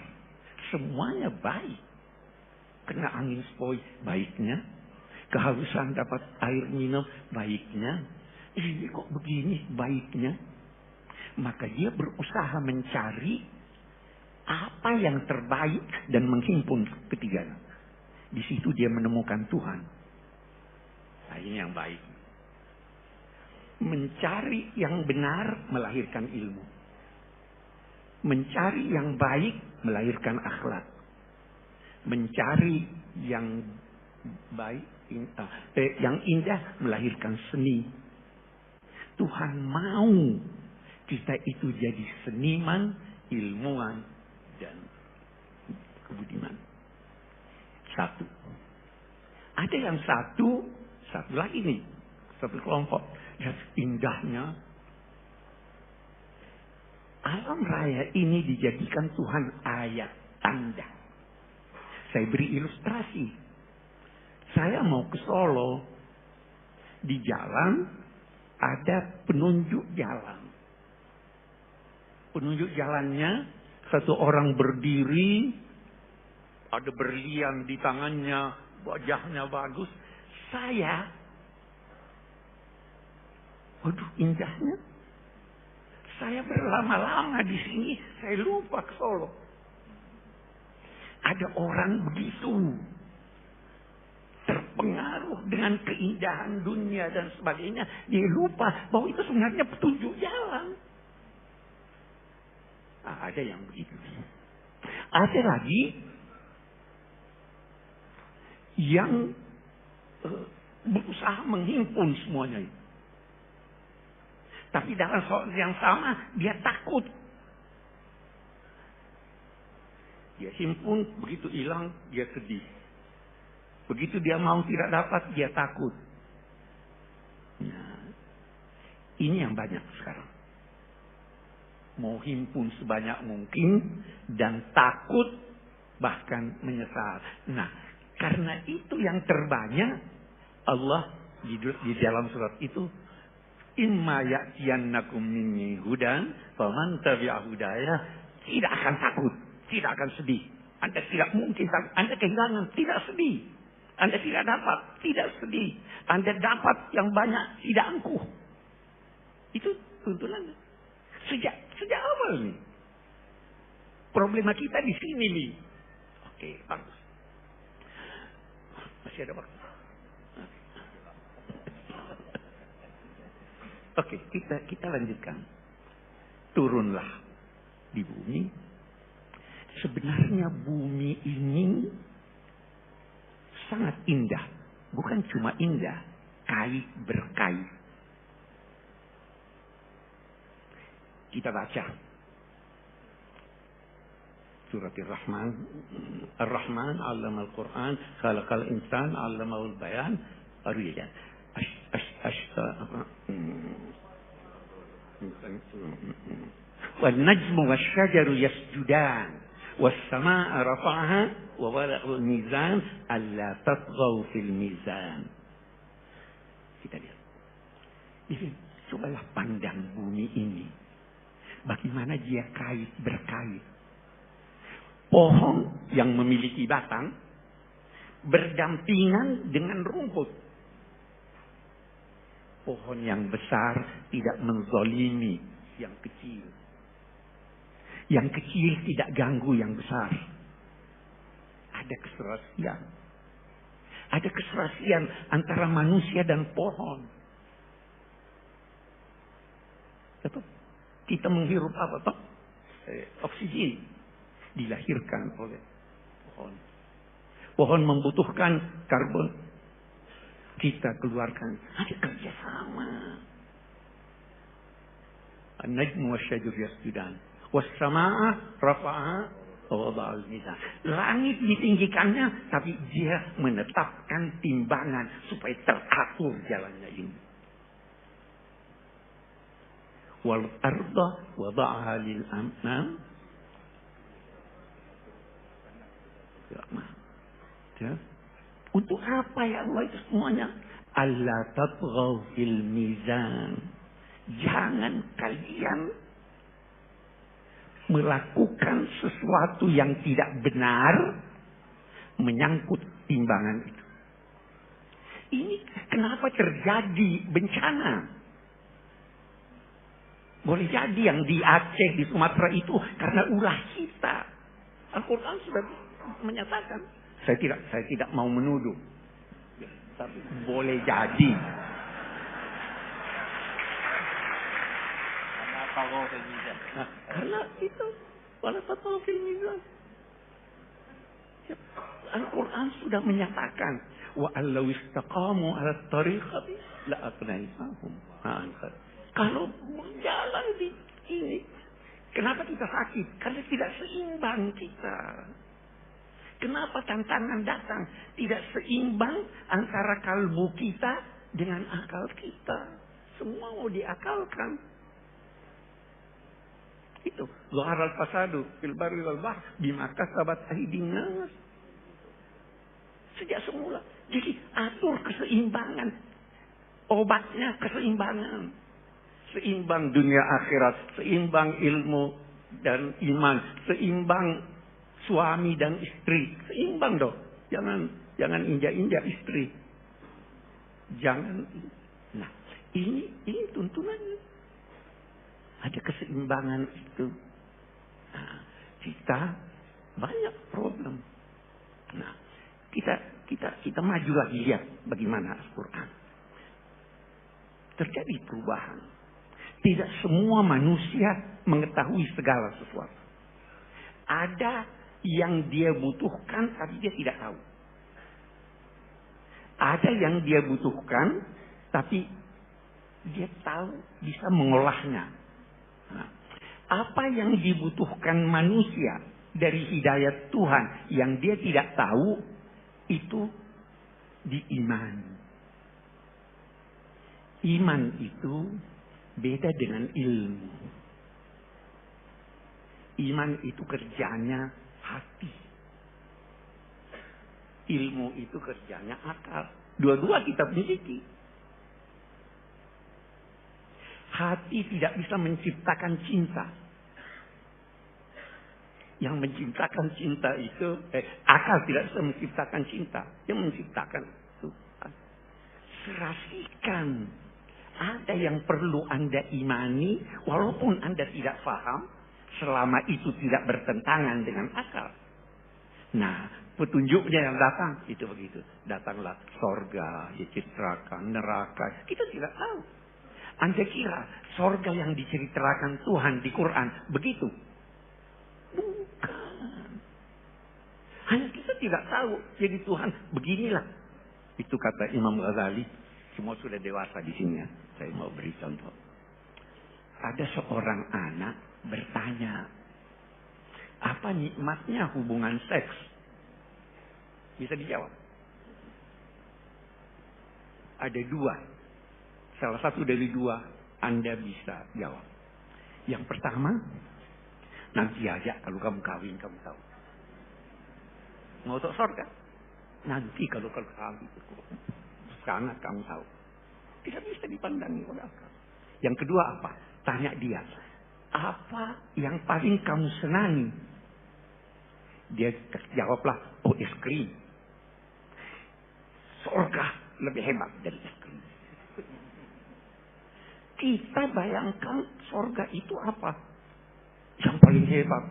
semuanya baik. Kena angin sepoi baiknya, kehausan dapat air minum baiknya. Ini kok begini baiknya? Maka dia berusaha mencari apa yang terbaik dan menghimpun ketiganya. Di situ dia menemukan Tuhan. Nah, ini yang baik. Mencari yang benar melahirkan ilmu. Mencari yang baik melahirkan akhlak. Mencari yang baik, yang indah melahirkan seni. Tuhan mau kita itu jadi seniman, ilmuwan, dan kebudiman. Satu. Ada yang satu lagi nih. Satu kelompok. Yang indahnya. Alam raya ini dijadikan Tuhan ayat tanda. Saya beri ilustrasi. Saya mau ke Solo. Di jalan ada penunjuk jalan. Penunjuk jalannya satu orang berdiri, ada berlian di tangannya, wajahnya bagus. Waduh indahnya. Saya berlama-lama di sini, saya lupa ke Solo. Ada orang begitu terpengaruh dengan keindahan dunia dan sebagainya, dia lupa bahwa itu sebenarnya petunjuk jalan. Ada yang begitu. Ada lagi yang berusaha menghimpun semuanya itu. Tapi dalam soal yang sama dia takut. Dia himpun, begitu hilang dia sedih. Begitu dia mau tidak dapat dia takut. Nah, ini yang banyak sekarang. Mau himpun sebanyak mungkin dan takut bahkan menyesal. Nah, karena itu yang terbanyak Allah di dalam surat itu, imma ya'tiyannakum minni hudan faman tabi'a hudaya, tidak akan takut, tidak akan sedih. Anda tidak mungkin takut, Anda kehilangan, tidak sedih. Anda tidak dapat, tidak sedih. Anda dapat yang banyak, tidak angkuh. Itu tuntunannya. Sejak awal nih. Problema kita di sini nih. Oke, bagus. Masih ada waktu. Oke, kita lanjutkan. Turunlah di bumi. Sebenarnya bumi ini sangat indah. Bukan cuma indah, kait berkait. Kita baca surat Ar-Rahman. Ar-Rahman 'allama al-Qur'an, khalaqal insan 'allamahul bayan. Baru ya. Wan najmu wasyajaru yasjudan was samaa'a rafa'aha wa wada'al mizan alla tatghaw fil mizan. Kita lihat. Jadi cobalah pandang bumi ini. Bagaimana dia kait berkait. Pohon yang memiliki batang berdampingan dengan rumput. Pohon yang besar tidak menzalimi yang kecil. Yang kecil tidak ganggu yang besar. Ada keserasian. Ada keserasian antara manusia dan pohon. Betul? Kita menghirup apa toh? Oksigen dilahirkan oleh pohon. Pohon membutuhkan karbon. Kita keluarkan. Ada kerjasama. An-najmu wasyajaru yasjudan was-samaa'a rafa'aha wa wada'al mizan. Langit ditinggikannya, tapi dia menetapkan timbangan supaya teratur jalannya ini. Wal arda wada'aha lil anam. Ya. Untuk apa ya Allah itu semuanya? Alla tatghaw fil mizan. Jangan kalian melakukan sesuatu yang tidak benar menyangkut timbangan itu. Ini kenapa terjadi bencana? Boleh jadi yang di Aceh, di Sumatera itu karena ulah kita. Al-Quran sudah menyatakan. Saya tidak mau menuduh. Tapi boleh jadi. Nah, karena itu wala tatghaw fil mizan. Al-Quran sudah menyatakan wa allau istaqamu 'ala tariqati la aqnaitahum. Kalau berjalan di ini, kenapa kita sakit? Karena tidak seimbang kita. Kenapa tantangan datang? Tidak seimbang antara kalbu kita dengan akal kita. Semua mau diakalkan. Itu. Zaharal fasadu fil barri wal bahr bima kasabat aydin nas. Sejak semula. Jadi atur keseimbangan. Obatnya keseimbangan. Seimbang dunia akhirat. Seimbang ilmu dan iman. Seimbang suami dan istri. Seimbang dong. Jangan injak-injak istri. Jangan. Nah, ini tuntunannya. Ada keseimbangan itu. Nah, kita banyak problem. Nah, kita maju lagi lihat bagaimana Al-Quran. Terjadi perubahan. Tidak semua manusia mengetahui segala sesuatu. Ada yang dia butuhkan tapi dia tidak tahu. Ada yang dia butuhkan tapi dia tahu bisa mengolahnya. Nah, apa yang dibutuhkan manusia dari hidayat Tuhan yang dia tidak tahu itu diimani. Iman itu beda dengan ilmu. Iman itu kerjanya hati. Ilmu itu kerjanya akal. Dua-dua kita miliki. Hati tidak bisa menciptakan cinta. Yang menciptakan cinta itu, akal tidak bisa menciptakan cinta. Yang menciptakan itu serasikan. Ada yang perlu Anda imani, walaupun Anda tidak paham, selama itu tidak bertentangan dengan akal. Nah, petunjuknya yang datang, itu begitu. Datanglah sorga, diceritakan, neraka. Kita tidak tahu. Anda kira sorga yang diceritakan Tuhan di Quran begitu? Bukan. Hanya kita tidak tahu. Jadi Tuhan beginilah. Itu kata Imam Ghazali. Semua sudah dewasa di sini ya. Saya mau beri contoh. Ada seorang anak bertanya, apa nikmatnya hubungan seks? Bisa dijawab. Ada dua. Salah satu dari dua Anda bisa jawab. Yang pertama, nanti aja kalau kamu kawin kamu tahu. Mau masuk surga? Nanti kalau kawin sangat kamu tahu. Tidak bisa dipandangi oleh akal. Yang kedua apa? Tanya dia. Apa yang paling kamu senangi? Dia jawablah, oh es krim. Surga lebih hebat dari es krim. Kita bayangkan surga itu apa? Yang paling hebat.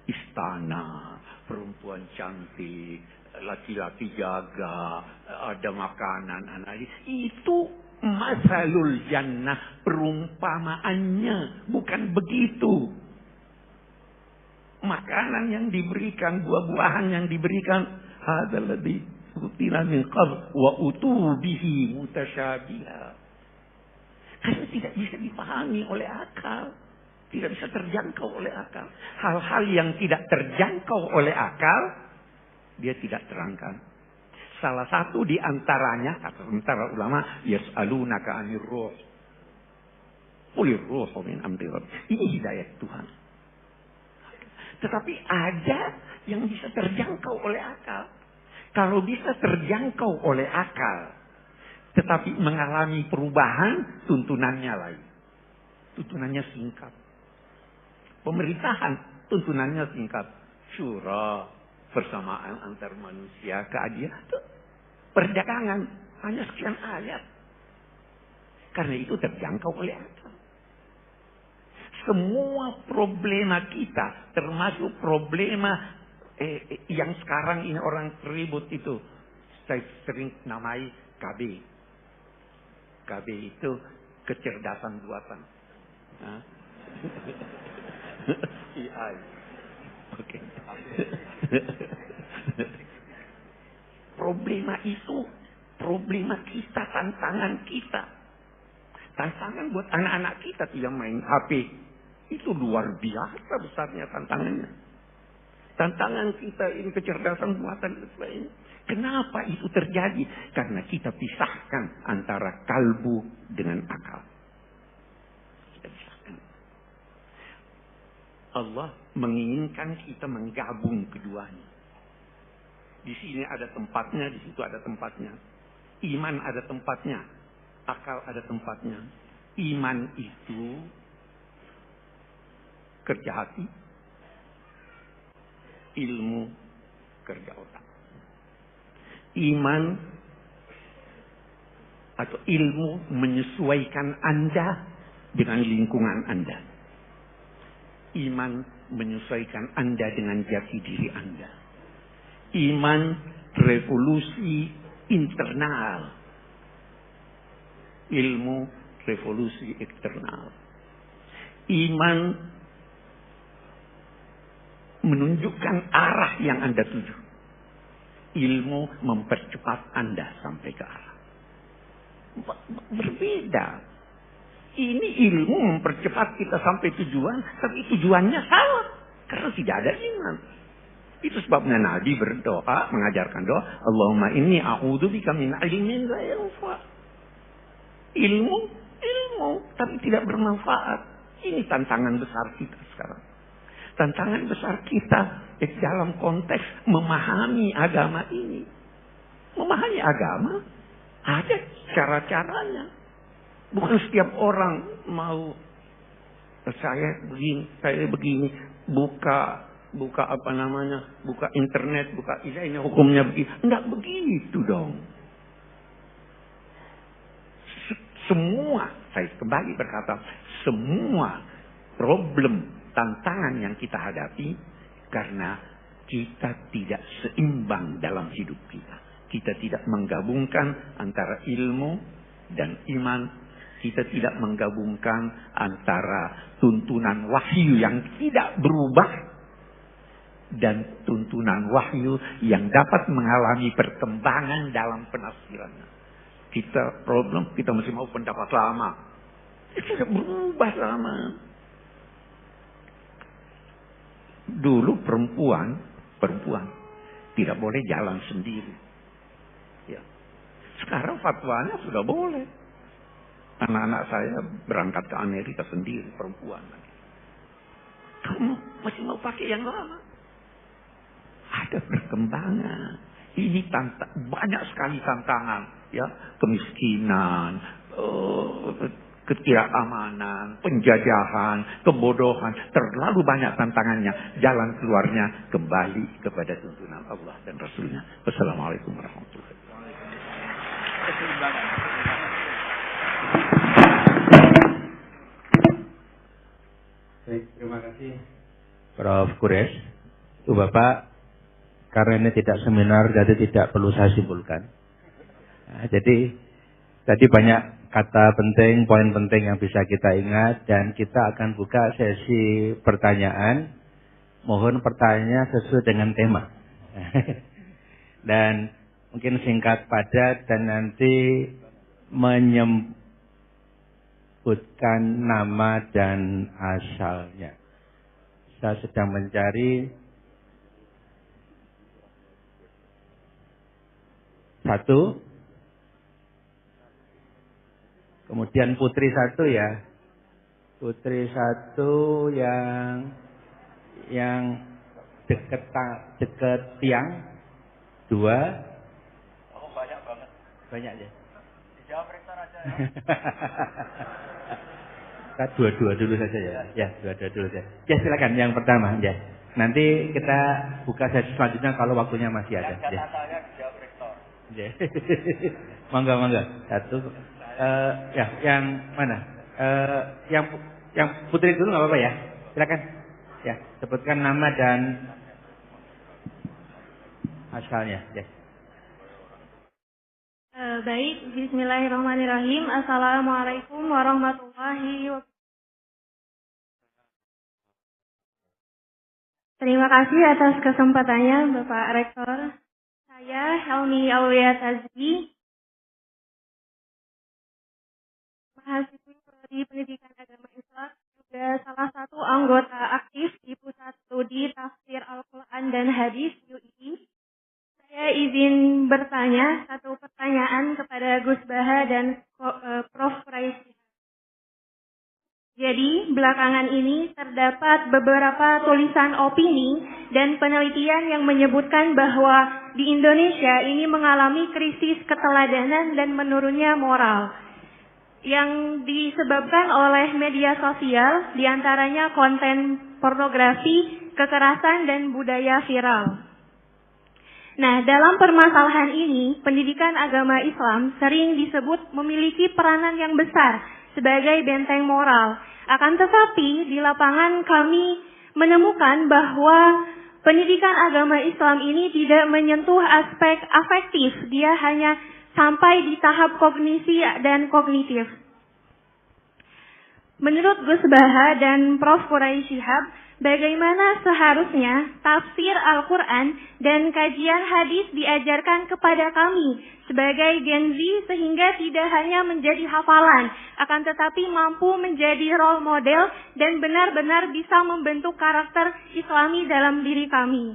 Istana, perempuan cantik, laki-laki jaga, ada makanan, anak. Itu masalul jannah, perumpamaannya. Bukan begitu. Makanan yang diberikan, buah-buahan yang diberikan, hadzal ladzi utila min qabl wa utubihi mutasyabiha. Karena tidak bisa dipahami oleh akal. Tidak bisa terjangkau oleh akal. Hal-hal yang tidak terjangkau oleh akal, dia tidak terangkan. Salah satu di antaranya, kata sementara ulama, yas'alunaka 'anir ruh. Qulir ruhu min amri rabbik. Ini hidayah Tuhan. Tetapi ada yang bisa terjangkau oleh akal. Kalau bisa terjangkau oleh akal, tetapi mengalami perubahan, tuntunannya lain. Tuntunannya singkat. Pemerintahan, tuntunannya singkat. Syura, persamaan antar manusia, keadilan. Perdagangan, hanya sekian ayat. Karena itu terjangkau oleh akal. Semua problema kita, termasuk problema yang sekarang ini orang ribut itu, saya sering namai KB. KB itu kecerdasan buatan. AI. Oke. Problema itu, problema kita, tantangan kita. Tantangan buat anak-anak kita tuh yang main HP. Itu luar biasa besarnya tantangannya. Tantangan kita ini kecerdasan buatan dan sebagainya. Kenapa itu terjadi? Karena kita pisahkan antara kalbu dengan akal. Kita pisahkan. Allah menginginkan kita menggabung keduanya. Di sini ada tempatnya, di situ ada tempatnya. Iman ada tempatnya, akal ada tempatnya. Iman itu kerja hati, ilmu kerja otak. Iman atau ilmu menyesuaikan Anda dengan lingkungan Anda. Iman menyesuaikan Anda dengan jati diri Anda. Iman revolusi internal. Ilmu revolusi eksternal. Iman menunjukkan arah yang Anda tuju. Ilmu mempercepat Anda sampai ke arah. Berbeda. Ini ilmu mempercepat kita sampai tujuan, tapi tujuannya salah. Karena tidak ada iman. Itu sebabnya Nabi berdoa, mengajarkan doa, Allahumma inni a'udzubika min ilmin la yanfa'. Ilmu, tapi tidak bermanfaat. Ini tantangan besar kita sekarang. Tantangan besar kita dalam konteks memahami agama ini. Memahami agama, ada cara-caranya. Bukan setiap orang mau, saya begini, buka buka internet, ini hukumnya begini. Enggak begitu dong. Semua, saya kembali berkata, semua problem, tantangan yang kita hadapi karena kita tidak seimbang dalam hidup kita. Kita tidak menggabungkan antara ilmu dan iman. Kita tidak menggabungkan antara tuntunan wahyu yang tidak berubah dan tuntunan wahyu yang dapat mengalami perkembangan dalam penafsirannya. Kita masih mau pendapat lama. Itu tidak berubah lama. Dulu perempuan tidak boleh jalan sendiri. Ya. Sekarang fatwanya sudah boleh. Anak-anak saya berangkat ke Amerika sendiri, perempuan. Kamu masih mau pakai yang lama? Ada perkembangan. Ini banyak sekali tantangan, ya, kemiskinan, ketidakamanan, penjajahan, kebodohan, terlalu banyak tantangannya. Jalan keluarnya kembali kepada tuntunan Allah dan Rasulnya. Wassalamualaikum warahmatullahi wabarakatuh. Baik, terima kasih Prof. Kures. Itu Bapak, karena ini tidak seminar, jadi tidak perlu saya simpulkan. Nah, jadi tadi banyak kata penting, poin penting yang bisa kita ingat, dan kita akan buka sesi pertanyaan. Mohon pertanyaannya sesuai dengan tema. Dan mungkin singkat padat dan nanti menyebutkan nama dan asalnya. Saya sedang mencari satu, kemudian putri satu ya, putri satu yang deket tiang, dua. Oh banyak banget. Banyak ya. Dijawab rektor aja ya. Kita dua-dua dulu saja ya. Ya, dua-dua dulu saja. Ya silakan yang pertama ya. Nanti kita buka sesi selanjutnya kalau waktunya masih ada. Yang ya. saya dijawab rektor. Mangga. Satu. Ya, yang mana? Yang putri dulu nggak apa-apa ya. Silakan. Ya, sebutkan nama dan asalnya. Ya. Baik, bismillahirrahmanirrahim. Assalamualaikum warahmatullahi wabarakatuh. Terima kasih atas kesempatannya Bapak Rektor. Saya Helmi Aulia Tazki, mahasiswi Prodi Pendidikan Agama Islam, juga salah satu anggota aktif di Pusat Studi Tafsir Al-Quran dan Hadis UI. Saya izin bertanya satu pertanyaan kepada Gus Baha dan Prof. Raisi. Jadi, belakangan ini terdapat beberapa tulisan opini dan penelitian yang menyebutkan bahwa di Indonesia ini mengalami krisis keteladanan dan menurunnya moral yang disebabkan oleh media sosial, diantaranya konten pornografi, kekerasan, dan budaya viral. Nah, dalam permasalahan ini, pendidikan agama Islam sering disebut memiliki peranan yang besar sebagai benteng moral. Akan tetapi, di lapangan kami menemukan bahwa pendidikan agama Islam ini tidak menyentuh aspek afektif, dia hanya sampai di tahap kognisi dan kognitif. Menurut Gus Baha dan Prof. Quraisy Shihab, bagaimana seharusnya tafsir Al-Quran dan kajian hadis diajarkan kepada kami sebagai Gen Z sehingga tidak hanya menjadi hafalan, akan tetapi mampu menjadi role model dan benar-benar bisa membentuk karakter Islami dalam diri kami.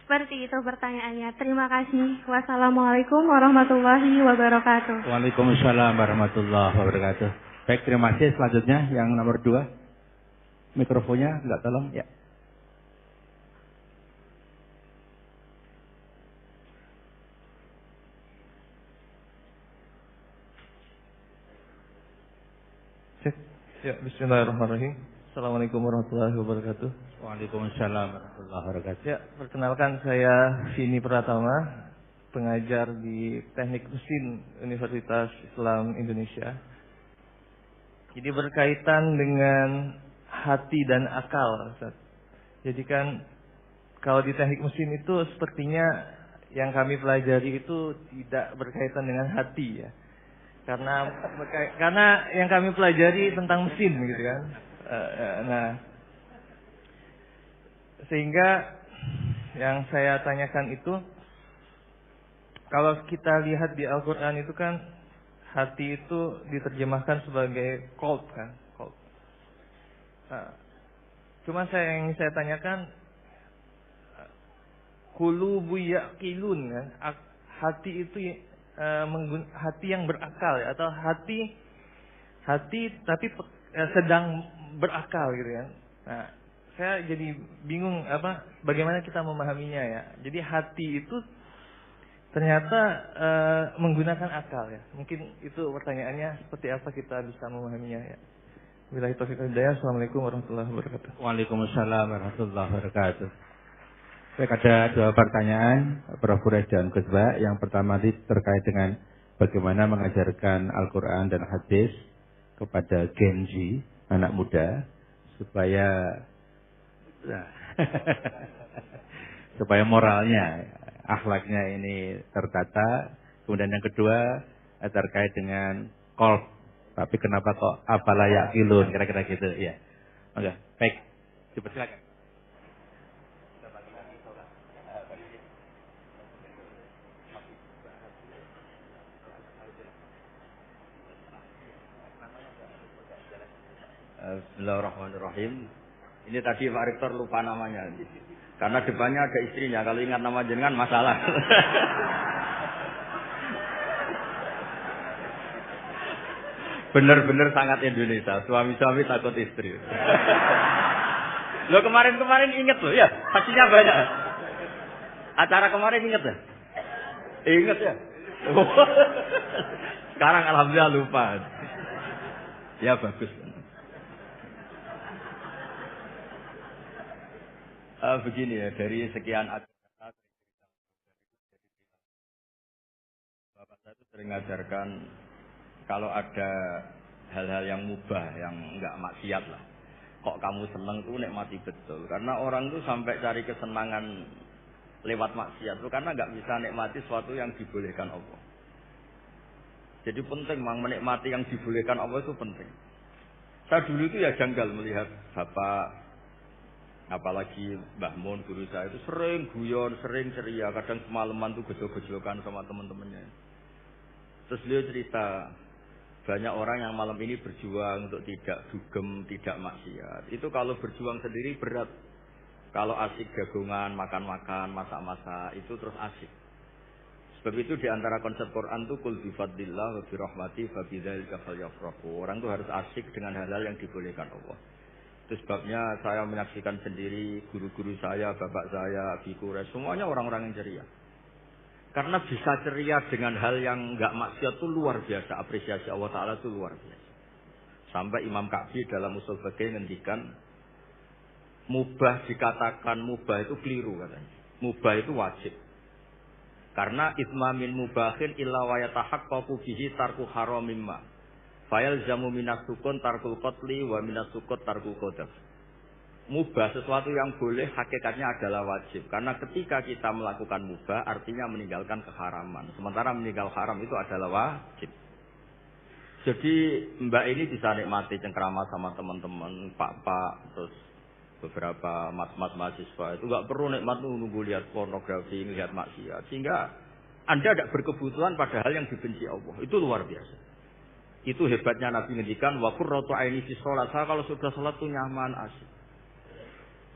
Seperti itu pertanyaannya. Terima kasih. Wassalamualaikum warahmatullahi wabarakatuh. Waalaikumsalam warahmatullahi wabarakatuh. Baik, terima kasih. Selanjutnya yang nomor 2. Mikrofonnya enggak tolong ya. Cek. Ya, bismillahirrahmanirrahim. Assalamualaikum warahmatullahi wabarakatuh. Waalaikumsalam warahmatullahi wabarakatuh. Ya, perkenalkan saya Vini Pratama, pengajar di Teknik Mesin Universitas Islam Indonesia. Jadi berkaitan dengan hati dan akal, Ustaz. Jadi kan kalau di teknik mesin itu sepertinya yang kami pelajari itu tidak berkaitan dengan hati ya. Karena yang kami pelajari tentang mesin gitu kan. Nah, sehingga yang saya tanyakan itu, kalau kita lihat di Al-Quran itu kan hati itu diterjemahkan sebagai qalb kan, qalb. Nah, cuma yang saya tanyakan, qulubu yaqilun kan, hati itu hati yang berakal ya, atau hati tapi sedang berakal gitu kan. Nah, saya jadi bingung bagaimana kita memahaminya ya. Jadi hati itu ternyata menggunakan akal ya. Mungkin itu pertanyaannya, seperti apa kita bisa memahaminya ya. Billahi taufiq wal hidayah. Assalamualaikum warahmatullahi wabarakatuh. Waalaikumsalam warahmatullahi wabarakatuh. Baik, ada 2 pertanyaan Prof. Quraisy dan Gus Baha. Yang pertama terkait dengan bagaimana mengajarkan Al-Quran dan hadis kepada Gen Z, anak muda, supaya supaya moralnya, akhlaknya ini tertata. Kemudian yang kedua terkait dengan qalb. Tapi kenapa kok apalah yaqilun, kira-kira gitu ya. Oke, baik. Dipersilakan. Bismillahirrahmanirrahim. Ini tadi Pak Rektor lupa namanya. Karena depannya ada istrinya. Kalau ingat nama jenengan masalah. Bener-bener sangat Indonesia. Suami-suami takut istri. Lo kemarin-kemarin inget loh ya. Hasilnya banyak. Acara kemarin inget ya? Inget ya? Sekarang alhamdulillah lupa. Ya bagus. Begini ya, dari sekian acara Bapak saya itu sering ngajarkan kalau ada hal-hal yang mubah, yang enggak maksiat lah. Kok kamu seneng tuh nikmati betul. Karena orang tuh sampai cari kesenangan lewat maksiat tuh karena enggak bisa nikmati sesuatu yang dibolehkan Allah. Jadi penting memang menikmati yang dibolehkan Allah itu penting. Saya dulu itu ya janggal melihat Bapak, apalagi Mbah Mun, guru saya itu sering guyon, sering ceria, kadang semalaman tuh gojol-gojolkan sama teman-temannya. Terus beliau cerita, banyak orang yang malam ini berjuang untuk tidak dugem, tidak maksiat. Itu kalau berjuang sendiri berat. Kalau asik jagongan, makan-makan, masak-masak, itu terus asik. Sebab itu di antara konsep Quran itu qul bi fadlillah wa bi rahmati fa bidzalika falyafrahu. Orang itu harus asik dengan hal-hal yang dibolehkan Allah. Itu sebabnya saya menyaksikan sendiri guru-guru saya, bapak saya, Abi Quraisy, semuanya orang-orang yang ceria. Karena bisa ceria dengan hal yang enggak maksiat itu luar biasa. Apresiasi Allah Ta'ala itu luar biasa. Sampai Imam Ka'bi dalam usul fikih ngendikan, mubah dikatakan mubah itu keliru katanya. Mubah itu wajib. Karena itmamin mubahin illa wa yatahaqqaqu bihi tarku haramin ma. Fayal jamu minas sukun tarkul qatli wa minas sukut tarkul qadaf. mubah, sesuatu yang boleh hakikatnya adalah wajib. Karena ketika kita melakukan mubah artinya meninggalkan keharaman. Sementara meninggal haram itu adalah wajib. Jadi Mbak ini bisa nikmati cengkrama sama teman-teman, pak-pak, terus beberapa mas-mas mahasiswa itu nggak perlu nikmat nunggu lihat pornografi, lihat maksiat, sehingga Anda tidak berkebutuhan pada hal yang dibenci Allah. Itu luar biasa. Itu hebatnya Nabi ngendikan wa qurratu aini fi shalat. Saya kalau sudah salat tuh nyaman, asik.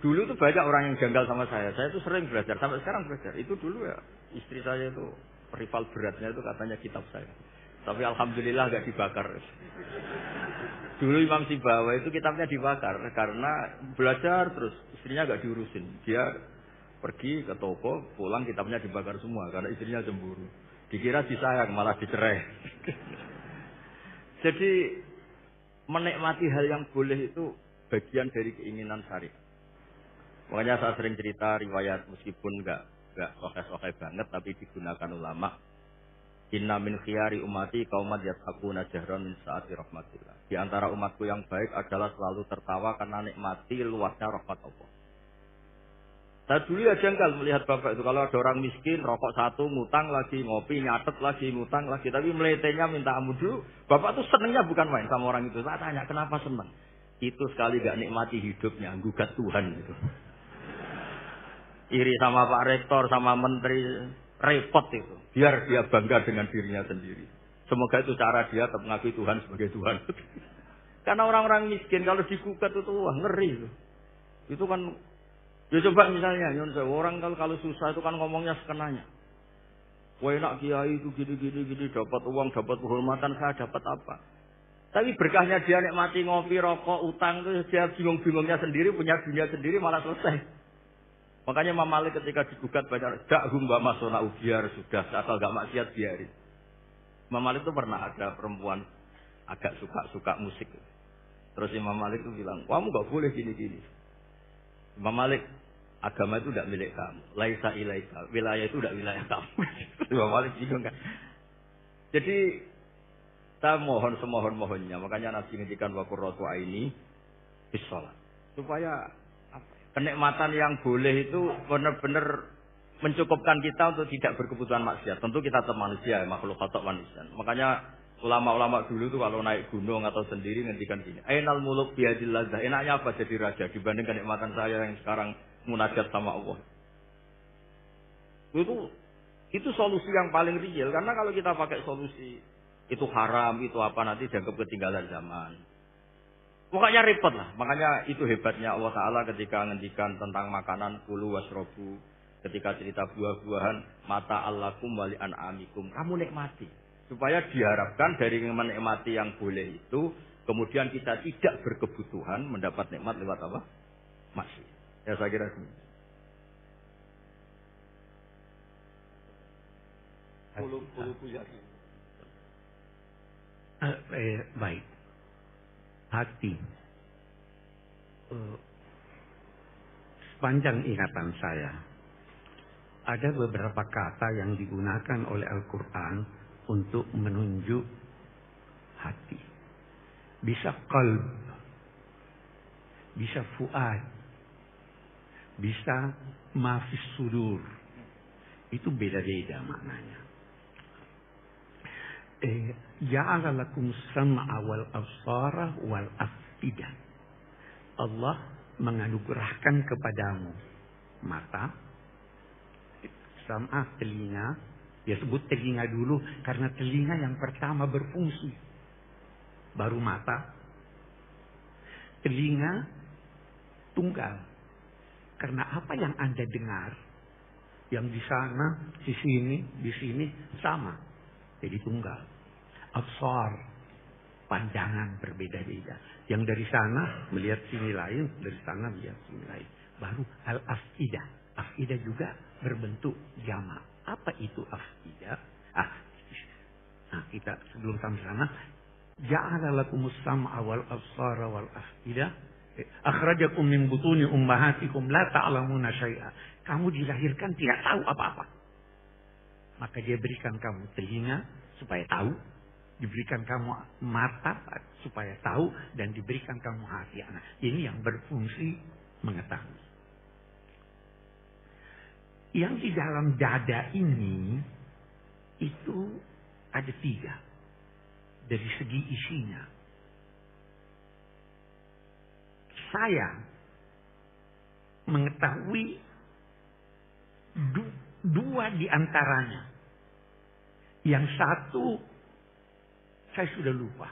Dulu tuh banyak orang yang janggal sama saya. Saya tuh sering belajar, sampai sekarang belajar. Itu dulu ya istri saya itu rival beratnya itu katanya kitab saya. Tapi alhamdulillah gak dibakar. Dulu Imam Sibawa itu kitabnya dibakar karena belajar terus istrinya gak diurusin. Dia pergi ke toko, pulang kitabnya dibakar semua karena istrinya cemburu. Dikira disayang malah dicerai. Jadi menikmati hal yang boleh itu bagian dari keinginan syariat. Makanya saya sering cerita riwayat meskipun gak sokai banget tapi digunakan ulama. Inna min khiyari ummati qauman yattaquna jahran min saati rahmatillah. Di antara umatku yang baik adalah selalu tertawa karena nikmati luasnya rahmat Allah. Saya dulu ya janggal melihat bapak itu kalau ada orang miskin rokok satu, ngutang lagi, ngopi, nyatet lagi, ngutang lagi, tapi meletenya minta ampun dulu. Bapak tuh senengnya bukan main sama orang itu. Saya tanya kenapa seneng? Itu sekali gak nikmati hidupnya, gugat Tuhan gitu. Iri sama Pak Rektor, sama Menteri, repot itu. Biar dia bangga dengan dirinya sendiri. Semoga itu cara dia tetap mengakui Tuhan sebagai Tuhan. Karena orang-orang miskin kalau digugat itu wah ngeri itu. Itu kan, ya coba misalnya, orang kalau susah itu kan ngomongnya sekenanya. Wah enak kiai itu gini, dapat uang, dapat kehormatan, saya dapat apa? Tapi berkahnya dia nikmati ngopi, rokok, utang itu dia bingung-bingungnya sendiri, punya dunia sendiri malah selesai. Makanya Imam Malik ketika digugat banyak dakhum wa masona biar sudah asal gak maksiat biarin. Imam Malik itu pernah ada perempuan agak suka musik. Terus Imam Malik itu bilang, kamu gak boleh gini-gini. Imam Malik, agama itu tidak milik kamu. Laisa ilaika, wilayah itu tidak wilayah kamu. Imam Malik bingung kan. Jadi kita mohon semohon-mohonnya. Makanya Nabi ngendikan wa qurratu aini bis shalah. Supaya kenikmatan yang boleh itu benar-benar mencukupkan kita untuk tidak berkebutuhan maksiat. Tentu kita tetap manusia, makhluk khotok manusia. Makanya ulama-ulama dulu tuh kalau naik gunung atau sendiri ngendikan gini, ainal muluk biadil lazah. Enaknya apa jadi raja dibanding kenikmatan saya yang sekarang munajat sama Allah. Itu solusi yang paling real. Karena kalau kita pakai solusi itu haram, itu apa nanti dianggap ketinggalan zaman. Makanya repot lah. Makanya itu hebatnya Allah Ta'ala ketika ngendikan tentang makanan kulu wasrobu. Ketika cerita buah-buahan mata allakum wali an'amikum. Kamu nikmati. Supaya diharapkan dari menikmati yang boleh itu. Kemudian kita tidak berkebutuhan mendapat nikmat lewat apa? Maksiat. Ya saya kira ini. Baik. Hati. Sepanjang ingatan saya, ada beberapa kata yang digunakan oleh Al-Quran untuk menunjuk hati. Bisa qalb, bisa fuad, bisa mafis sudur. Itu beda-beda maknanya. Ja'ala lakum sam'a wal absara wal afidah. Allah menganugerahkan kepadamu mata, sam'a telinga. Dia sebut telinga dulu karena telinga yang pertama berfungsi. Baru mata. Telinga tunggal. Karena apa yang Anda dengar, yang di sana, di sini sama. Jadi tunggal. Absar, pandangan berbeda-beda. Yang dari sana melihat sini lain, dari sana melihat sini lain. Baru al-afidah. Afidah juga berbentuk jamak. Apa itu afidah? Nah, kita sebelum sampai sana, ja'ala lakumus sam'a wal absara wal afidah. Akhrajakum min butuni ummahatikum la ta'lamuna syai'a. Kamu dilahirkan tidak tahu apa-apa. Maka dia berikan kamu telinga supaya tahu, diberikan kamu mata supaya tahu, dan diberikan kamu hati. Nah, ini yang berfungsi mengetahui. Yang di dalam dada ini itu ada 3 dari segi isinya. Saya mengetahui 2 di antaranya. Yang 1 saya sudah lupa.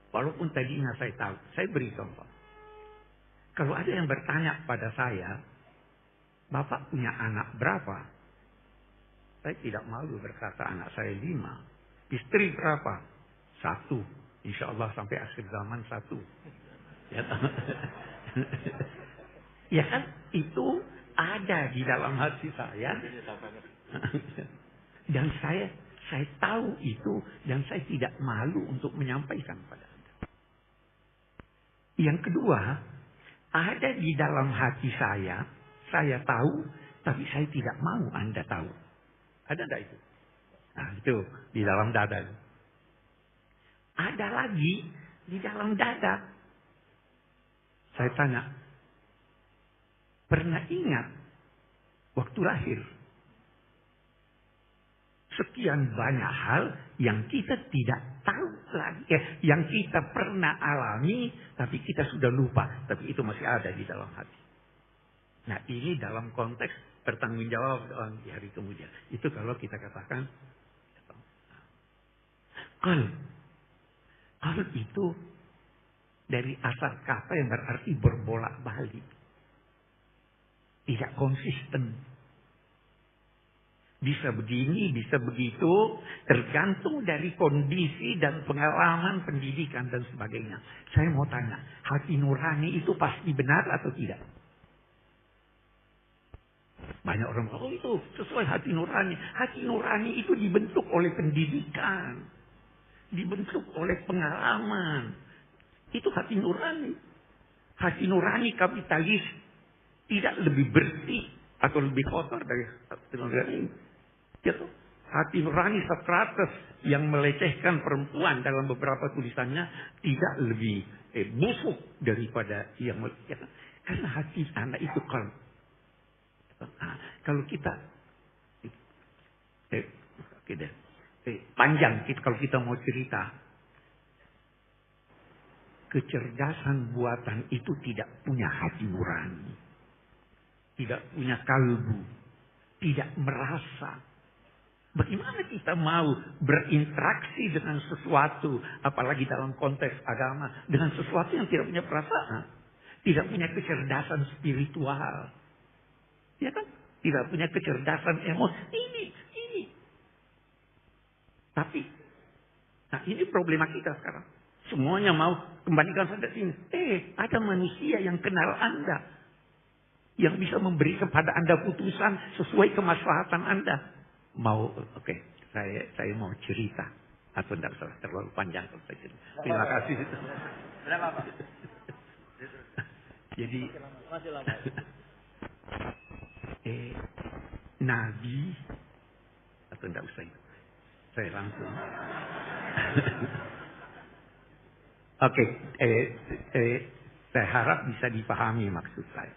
Walaupun tadinya saya tahu. Saya beri contoh. Kalau ada yang bertanya pada saya, Bapak punya anak berapa? Saya tidak malu berkata anak saya 5. Istri berapa? 1. Insya Allah sampai akhir zaman 1. Ya, ya kan? Itu ada di dalam hati saya. Dan saya tahu itu. Dan saya tidak malu untuk menyampaikan pada Anda. Yang kedua, ada di dalam hati saya tahu, tapi saya tidak mau Anda tahu. Ada enggak itu? Nah, itu di dalam dada. Ada lagi di dalam dada. Saya tanya, pernah ingat waktu lahir? Sekian banyak hal yang kita tidak tahu lagi. Yang kita pernah alami, tapi kita sudah lupa. Tapi itu masih ada di dalam hati. Nah, ini dalam konteks bertanggung jawab di hari kemudian. Itu kalau kita katakan qalb itu dari asal kata yang berarti berbolak-balik. Tidak konsisten. Bisa begini, bisa begitu, tergantung dari kondisi dan pengalaman pendidikan dan sebagainya. Saya mau tanya, hati nurani itu pasti benar atau tidak? Banyak orang bilang, oh itu sesuai hati nurani. Hati nurani itu dibentuk oleh pendidikan. Dibentuk oleh pengalaman. Itu hati nurani. Hati nurani kapitalis tidak lebih bersih atau lebih kotor dari hati nurani. Gitu. Hati nurani Socrates yang melecehkan perempuan dalam beberapa tulisannya tidak lebih busuk daripada yang melecehkan. Karena hati anak itu kalau kita panjang kalau kita mau cerita, kecerdasan buatan itu tidak punya hati nurani, tidak punya kalbu, tidak merasa. Bagaimana kita mau berinteraksi dengan sesuatu, apalagi dalam konteks agama, dengan sesuatu yang tidak punya perasaan, tidak punya kecerdasan spiritual, ya kan? Tidak punya kecerdasan emosi. Ini. Tapi, nah ini problema kita sekarang. Semuanya mau kembalikan saja sini. Ada manusia yang kenal Anda, yang bisa memberi kepada Anda putusan sesuai kemaslahatan Anda. Oke, saya mau cerita. Atau tidak usah terlalu panjang kalau saya cerita. Terima kasih. Berapa Pak? Jadi, masih lama. Nabi, atau tidak usah itu. Saya langsung. Oke, saya harap bisa dipahami maksud saya.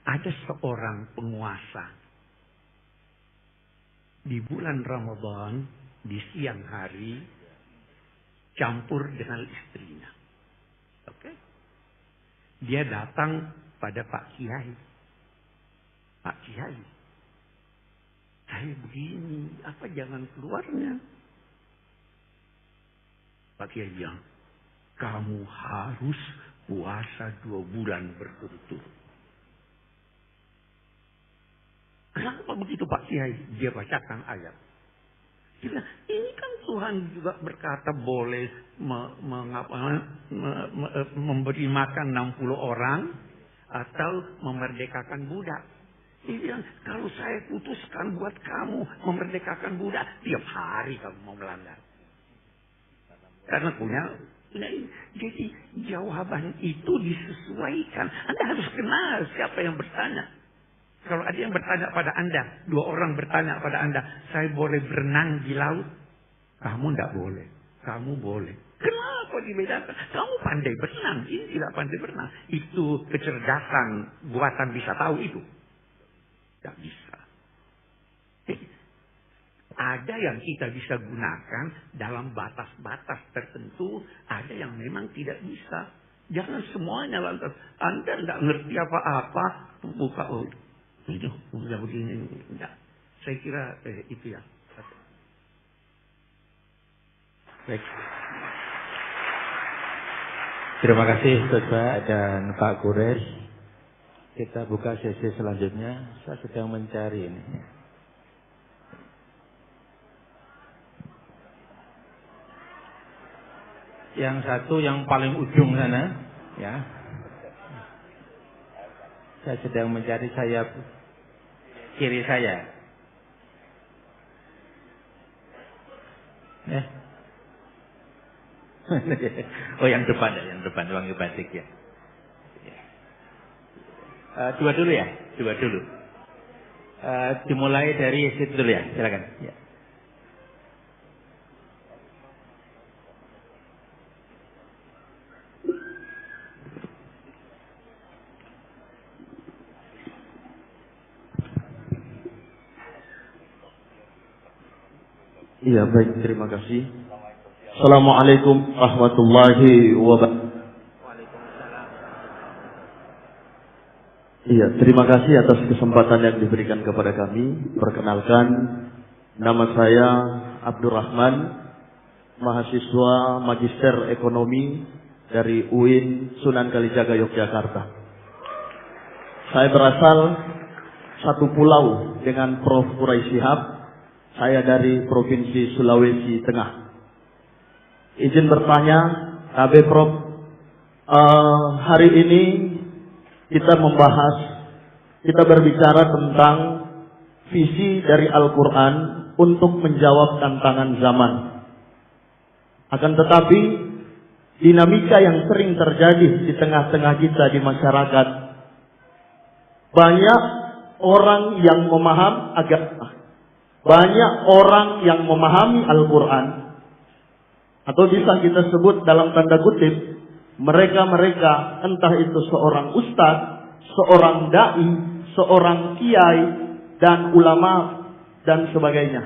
Ada seorang penguasa di bulan Ramadan, di siang hari, campur dengan istrinya. Oke? Dia datang pada Pak Kiai. Pak Kiai, saya begini, apa jalan keluarnya? Pak Kiai bilang, kamu harus puasa 2 bulan berturut-turut. Kenapa begitu Pak Kiai? Dia bacakan ayat. Dia bilang, ini kan Tuhan juga berkata boleh memberi makan 60 orang atau memerdekakan budak. Dia bilang, kalau saya putuskan buat kamu memerdekakan budak, tiap hari kamu mau melanggar. Karena punya ini. Jadi jawaban itu disesuaikan. Anda harus kenal siapa yang bertanya. Kalau ada yang bertanya pada Anda, 2 orang bertanya pada Anda, saya boleh berenang di laut? Kamu tidak boleh. Kamu boleh. Kenapa kok dibedakan? Kamu pandai berenang, ini tidak pandai berenang. Itu kecerdasan buatan bisa tahu itu. Tidak bisa. Ada yang kita bisa gunakan dalam batas-batas tertentu, ada yang memang tidak bisa. Jangan semuanya lantas. Anda tidak ngerti apa-apa, buka itu udah begini. Enggak. Saya kira itu ya. Baik. Terima kasih Bapak dan Pak Kures. Kita buka sesi selanjutnya. Saya sedang mencari ini. Yang satu yang paling ujung sana, ya. Saya sedang mencari sayap kiri saya. Oh yang depan ya, yang depan ruang batik ya. Dua dulu ya, dua dulu. Dimulai dari situ dulu ya, silakan. Ya. Iya, baik, terima kasih. Assalamualaikum warahmatullahi wabarakatuh. Iya, terima kasih atas kesempatan yang diberikan kepada kami. Perkenalkan, nama saya Abdurrahman, mahasiswa Magister Ekonomi dari UIN Sunan Kalijaga, Yogyakarta. Saya berasal satu pulau dengan Prof. Quraisy Shihab. Saya dari Provinsi Sulawesi Tengah. Izin bertanya, KB Prof, hari ini kita berbicara tentang visi dari Al-Quran untuk menjawab tantangan zaman. Akan tetapi, dinamika yang sering terjadi di tengah-tengah kita di masyarakat, banyak orang yang memahami agama. Banyak orang yang memahami Al-Quran, atau bisa kita sebut dalam tanda kutip, mereka-mereka entah itu seorang ustadz, seorang da'i, seorang kiai, dan ulama, dan sebagainya.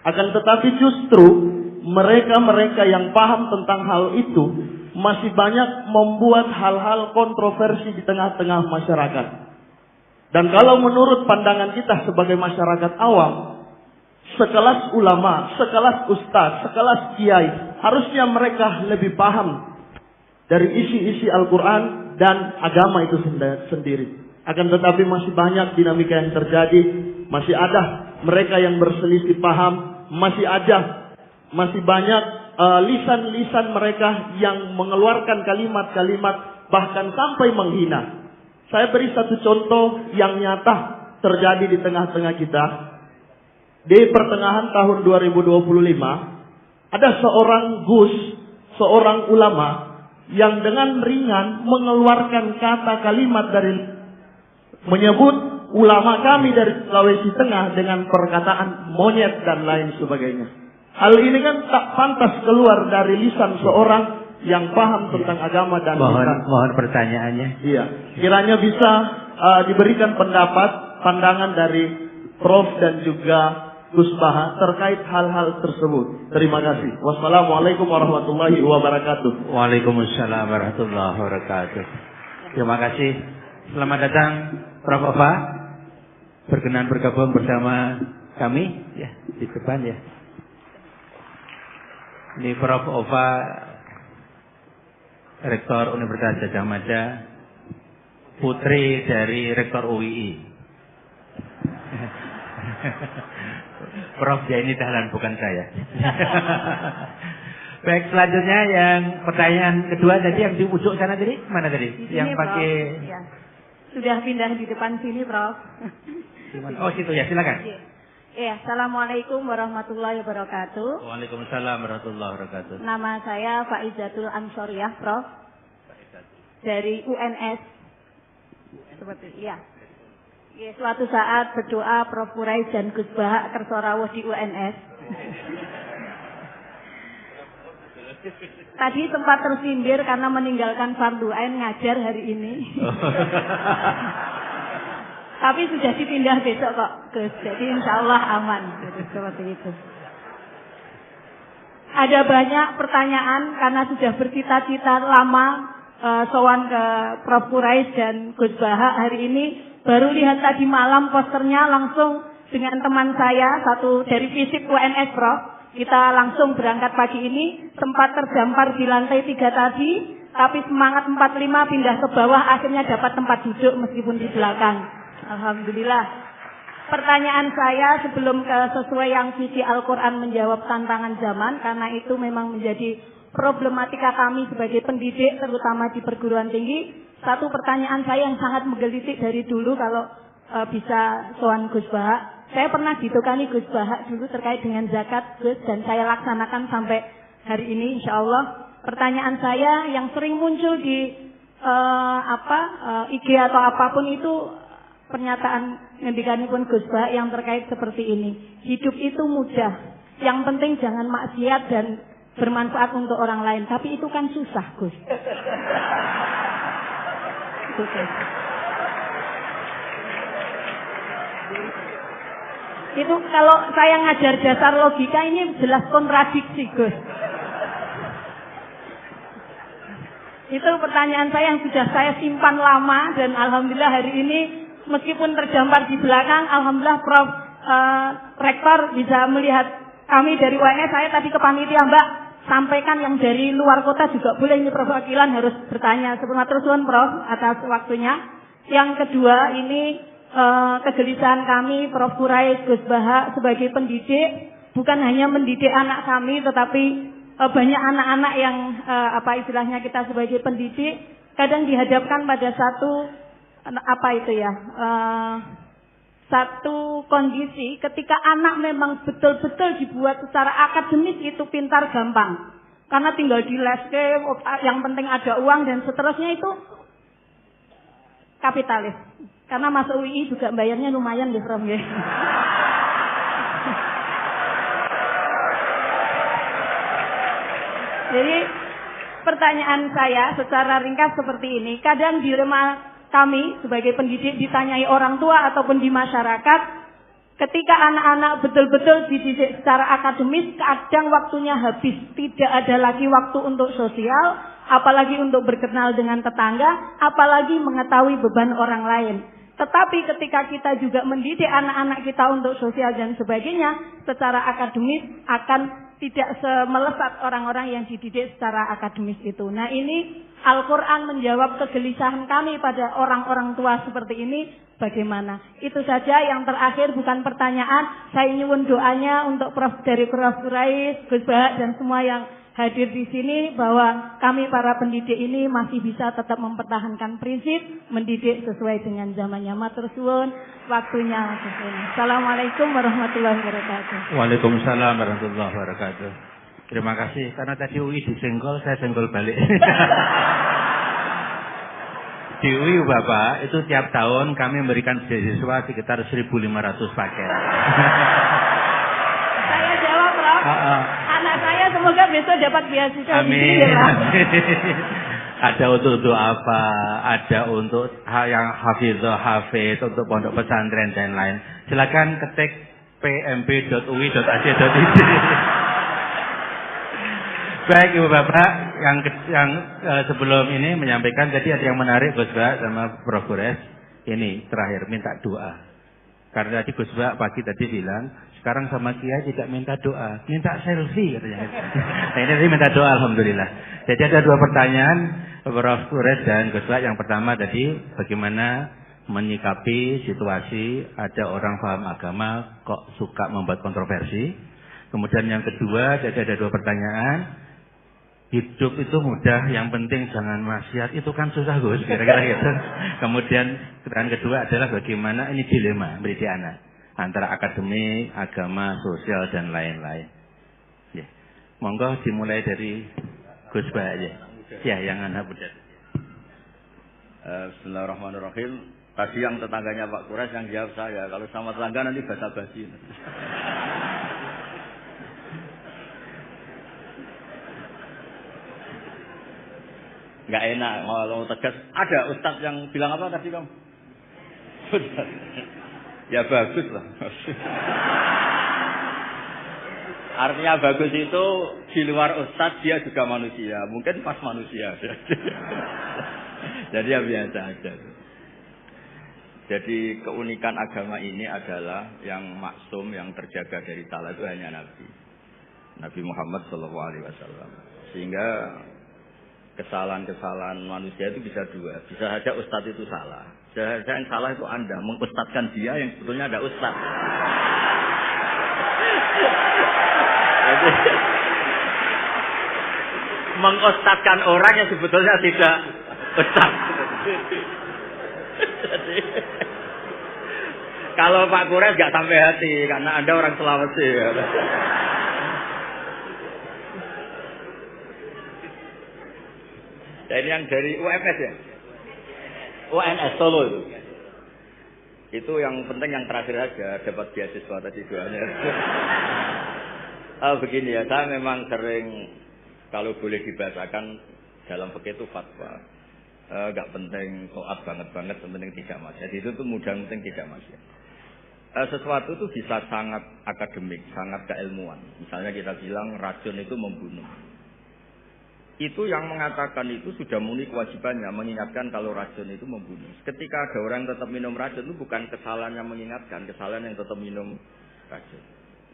Akan tetapi justru mereka-mereka yang paham tentang hal itu masih banyak membuat hal-hal kontroversi di tengah-tengah masyarakat. Dan kalau menurut pandangan kita sebagai masyarakat awam, sekelas ulama, sekelas ustaz, sekelas kiai, harusnya mereka lebih paham dari isi-isi Al-Quran dan agama itu sendiri. Akan tetapi masih banyak dinamika yang terjadi, masih ada mereka yang berselisih paham, masih banyak lisan-lisan mereka yang mengeluarkan kalimat-kalimat bahkan sampai menghina. Saya beri satu contoh yang nyata terjadi di tengah-tengah kita. Di pertengahan tahun 2025, ada seorang gus, seorang ulama, yang dengan ringan mengeluarkan kata kalimat dari menyebut ulama kami dari Sulawesi Tengah dengan perkataan monyet dan lain sebagainya. Hal ini kan tak pantas keluar dari lisan seorang yang paham tentang agama dan mohon pertanyaannya. Iya, kiranya bisa diberikan pandangan dari Prof dan juga Gus Baha terkait hal-hal tersebut. Terima kasih. Wassalamualaikum warahmatullahi wabarakatuh. Waalaikumsalam warahmatullahi wabarakatuh. Terima kasih. Selamat datang Prof. Ova. Berkenan bergabung bersama kami ya di depan ya. Ini Prof. Ova, Rektor Universitas Gadjah Mada, putri dari Rektor UII. Prof. ya ini Dahlan bukan saya. Baik, selanjutnya yang pertanyaan kedua tadi yang di ujung sana tadi, mana tadi? Sini, yang pakai ya. Sudah pindah di depan sini, Prof. Oh, situ ya, silakan. Iya, Assalamualaikum warahmatullahi wabarakatuh. Waalaikumsalam warahmatullahi wabarakatuh. Nama saya Faizatul Ansoriyah, Prof. Dari UNS. Seperti iya. Ya, suatu saat berdoa Prof. Quraisy dan Gus Baha kersa rawuh di UNS. Tadi sempat tersindir karena meninggalkan fardu ain ngajar hari ini. Tapi sudah dipindah besok kok, Gus. Jadi insya Allah aman. Jadi seperti itu. Ada banyak pertanyaan karena sudah bercita-cita lama sowan ke Prof. Quraisy dan Gus Baha hari ini. Baru lihat tadi malam posternya langsung dengan teman saya, satu dari fisik UNS Prof. Kita langsung berangkat pagi ini, sempat terdampar di lantai 3 tadi, tapi semangat 45 pindah ke bawah, akhirnya dapat tempat duduk meskipun di belakang. Alhamdulillah. Pertanyaan saya sebelum ke sesuai yang visi Al-Quran menjawab tantangan zaman, karena itu memang menjadi problematika kami sebagai pendidik, terutama di perguruan tinggi. Satu pertanyaan saya yang sangat menggelitik dari dulu kalau bisa soal Gus Baha. Saya pernah ditukani Gus Baha dulu terkait dengan zakat Gus, dan saya laksanakan sampai hari ini insya Allah. Pertanyaan saya yang sering muncul di IG atau apapun itu pernyataan ngendikanipun Gus Baha yang terkait seperti ini. Hidup itu mudah. Yang penting jangan maksiat dan bermanfaat untuk orang lain. Tapi itu kan susah, Gus. Itu kalau saya ngajar dasar logika ini jelas kontradiksi, Gus. Itu pertanyaan saya yang sudah saya simpan lama, dan alhamdulillah hari ini meskipun terdampar di belakang, alhamdulillah Prof. Rektor bisa melihat kami dari UNS. Saya tadi ke panitia, Mbak, sampaikan yang dari luar kota juga boleh, ini perwakilan harus bertanya. Terus Prof atas waktunya. Yang kedua ini kegelisahan kami Prof. Quraisy, Gus Baha sebagai pendidik, bukan hanya mendidik anak kami, tetapi banyak anak-anak yang istilahnya kita sebagai pendidik kadang dihadapkan pada satu kondisi ketika anak memang betul-betul dibuat secara akademis itu pintar gampang, karena tinggal di leske, yang penting ada uang dan seterusnya, itu kapitalis. Karena masuk UI juga bayarnya lumayan deh, Prof. Jadi pertanyaan saya secara ringkas seperti ini. Kadang dilema kami sebagai pendidik ditanyai orang tua ataupun di masyarakat, ketika anak-anak betul-betul dididik secara akademis, kadang waktunya habis, tidak ada lagi waktu untuk sosial, apalagi untuk berkenal dengan tetangga, apalagi mengetahui beban orang lain. Tetapi ketika kita juga mendidik anak-anak kita untuk sosial dan sebagainya, secara akademis akan tidak semelesat orang-orang yang dididik secara akademis itu. Nah, ini Al-Quran menjawab kegelisahan kami pada orang-orang tua seperti ini, bagaimana? Itu saja. Yang terakhir bukan pertanyaan, saya nyuwun doanya untuk Prof. dari Prof. Quraisy, Gus Baha dan semua yang hadir di sini, bahwa kami para pendidik ini masih bisa tetap mempertahankan prinsip mendidik sesuai dengan zamannya. Matur suwun, waktunya. Assalamualaikum warahmatullahi wabarakatuh. Waalaikumsalam warahmatullahi wabarakatuh. Terima kasih, karena tadi UI disenggol, saya senggol balik. Di UI Bapak, itu tiap tahun kami memberikan beasiswa sekitar 1.500 paket. Saya jawab, Prof. Anak saya semoga besok dapat beasiswa. Amin. Ada untuk apa? Ada untuk yang hafiz, untuk pondok pesantren dan lain. Silakan ketik pmb.ui.ac.id. Baik Ibu Bapak, yang sebelum ini menyampaikan tadi ada yang menarik Gus Baha sama Prof. Quraisy. Ini terakhir minta doa. Karena tadi Gus Baha pagi tadi bilang, sekarang sama Kiai tidak minta doa, minta selfie katanya. Nah, ini tadi minta doa, alhamdulillah. Jadi ada dua pertanyaan Prof. Quraisy dan Gus Baha. Yang pertama tadi, bagaimana menyikapi situasi ada orang paham agama kok suka membuat kontroversi. Kemudian yang kedua, jadi ada dua pertanyaan. Hidup itu mudah, yang penting jangan maksiat, itu kan susah Gus, kira-kira gitu. Kemudian pertanyaan kedua adalah bagaimana ini dilema mendidik anak antara akademik, agama, sosial dan lain-lain. Ya. Monggo dimulai dari Gus Baha aja. Ya, yang anak muda. Bismillahirrahmanirrahim. Tadi yang tetangganya Pak Quraisy yang jawab saya. Kalau sama tetangga nanti basa-basi. Nggak enak kalau tegas. Ada ustadz yang bilang apa tadi kamu? Ya bagus lah. Artinya bagus itu di luar ustadz dia juga manusia. Mungkin pas manusia. Jadi ya biasa aja. Jadi keunikan agama ini adalah yang maksum, yang terjaga dari salah itu hanya Nabi Muhammad SAW. Sehingga kesalahan-kesalahan manusia itu bisa dua. Bisa saja ustadz itu salah. Bisa saja yang salah itu Anda mengustadkan dia yang sebetulnya ada ustadz. Jadi, mengustadkan orang yang sebetulnya tidak ustadz. Jadi, kalau Pak Kures nggak sampai hati karena Anda orang Sulawesi. Dan yang dari UMS ya, UNS Solo itu. Itu yang penting yang terakhir aja dapat beasiswa tadi doanya. Begini ya, saya memang sering kalau boleh dibahasakan dalam fikih itu fatwa. Gak penting toat banget, penting tidak maksiat. Itu tuh mudah penting tidak maksiat. Sesuatu itu bisa sangat akademik, sangat keilmuan. Misalnya kita bilang racun itu membunuh. Itu yang mengatakan itu sudah memenuhi kewajibannya mengingatkan kalau racun itu membunuh. Ketika ada orang yang tetap minum racun itu bukan kesalahan yang mengingatkan, kesalahan yang tetap minum racun.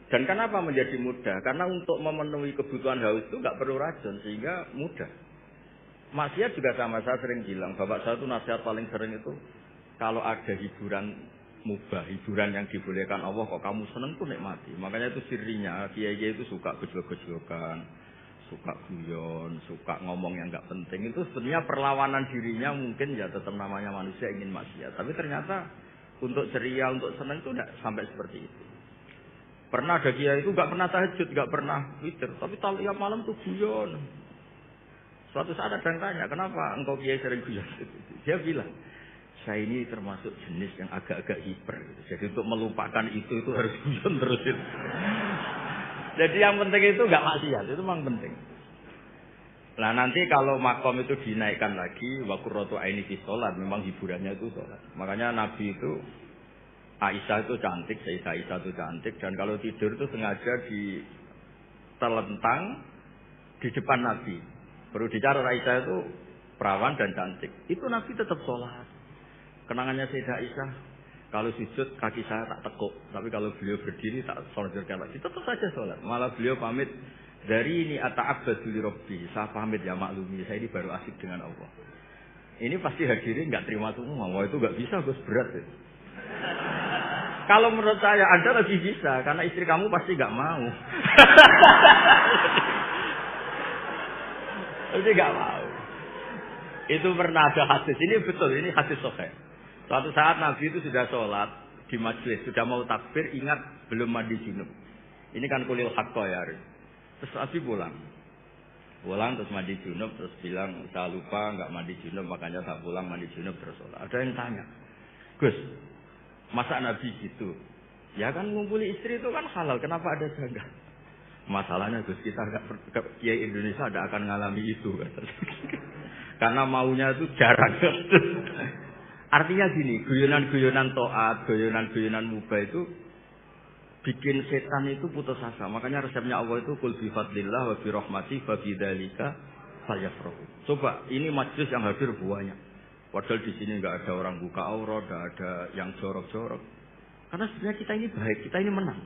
Dan kenapa menjadi mudah? Karena untuk memenuhi kebutuhan haus itu nggak perlu racun sehingga mudah. Maksiat juga sama, saya sering bilang, bapak saya itu nasihat paling sering itu, kalau ada hiburan mubah, hiburan yang dibolehkan Allah, kok kamu seneng tuh nikmati. Makanya itu sirinya, kiai-kiai itu suka gejlok-gejlokan, suka guyon, suka ngomong yang nggak penting. Itu sebenarnya perlawanan dirinya mungkin ya tetap namanya manusia ingin maksiat. Tapi ternyata untuk ceria, untuk seneng itu tidak sampai seperti itu. Pernah ada kiai itu nggak pernah tahajud, nggak pernah witir, tapi tiap malam tuh guyon. Suatu saat ada yang tanya, kenapa engkau kiai sering guyon? Dia bilang, saya ini termasuk jenis yang agak-agak hiper. Jadi untuk melupakan itu harus guyon terus. Jadi yang penting itu nggak maksiat, itu memang penting. Nah nanti kalau makom itu dinaikkan lagi, wa qurratu aini fi sholat, memang hiburannya itu sholat. Makanya Nabi itu, Aisyah itu cantik, Sayyidah Aisyah itu cantik, dan kalau tidur itu sengaja ditelentang di depan Nabi. Perlu dicatat Aisyah itu perawan dan cantik. Itu Nabi tetap sholat. Kenangannya Sayyidah Aisyah, kalau sujud kaki saya tak tekuk, tapi kalau beliau berdiri tak soljerkan lagi. Tetap saja sholat. Malah beliau pamit, dari ini ata'abbadu li Rabbi. Saya pamit ya maklumi, saya ini baru asik dengan Allah. Ini pasti hadirin nggak terima semua. Wah itu nggak bisa, Gus, berat. Ya. Kalau menurut saya Anda lebih bisa, karena istri kamu pasti nggak mau. Pasti nggak mau. Itu pernah ada hadis. Ini betul, ini hadis sahih. Suatu saat Nabi itu sudah sholat di majlis, sudah mau takbir, ingat belum mandi junub. Ini kan kulil haqqo ya. Terus Nabi pulang terus mandi junub, terus bilang saya lupa nggak mandi junub, makanya saya pulang mandi junub terus sholat. Ada yang tanya, Gus, masa Nabi gitu? Ya kan ngumpuli istri itu kan halal, kenapa ada janggal? Masalahnya Gus, kita Kiai Indonesia tidak akan ngalami itu. Karena maunya itu jarang. Artinya gini, guyonan-guyonan to'at, guyonan-guyonan mubah itu bikin setan itu putus asa. Makanya resepnya Allah itu qul bi fadlillah wa bi rahmati fa bidzalika falyafrahu. Coba, ini majlis yang hadir banyak. Padahal di sini enggak ada orang buka aurat, enggak ada yang jorok-jorok. Karena sebenarnya kita ini baik, kita ini menang.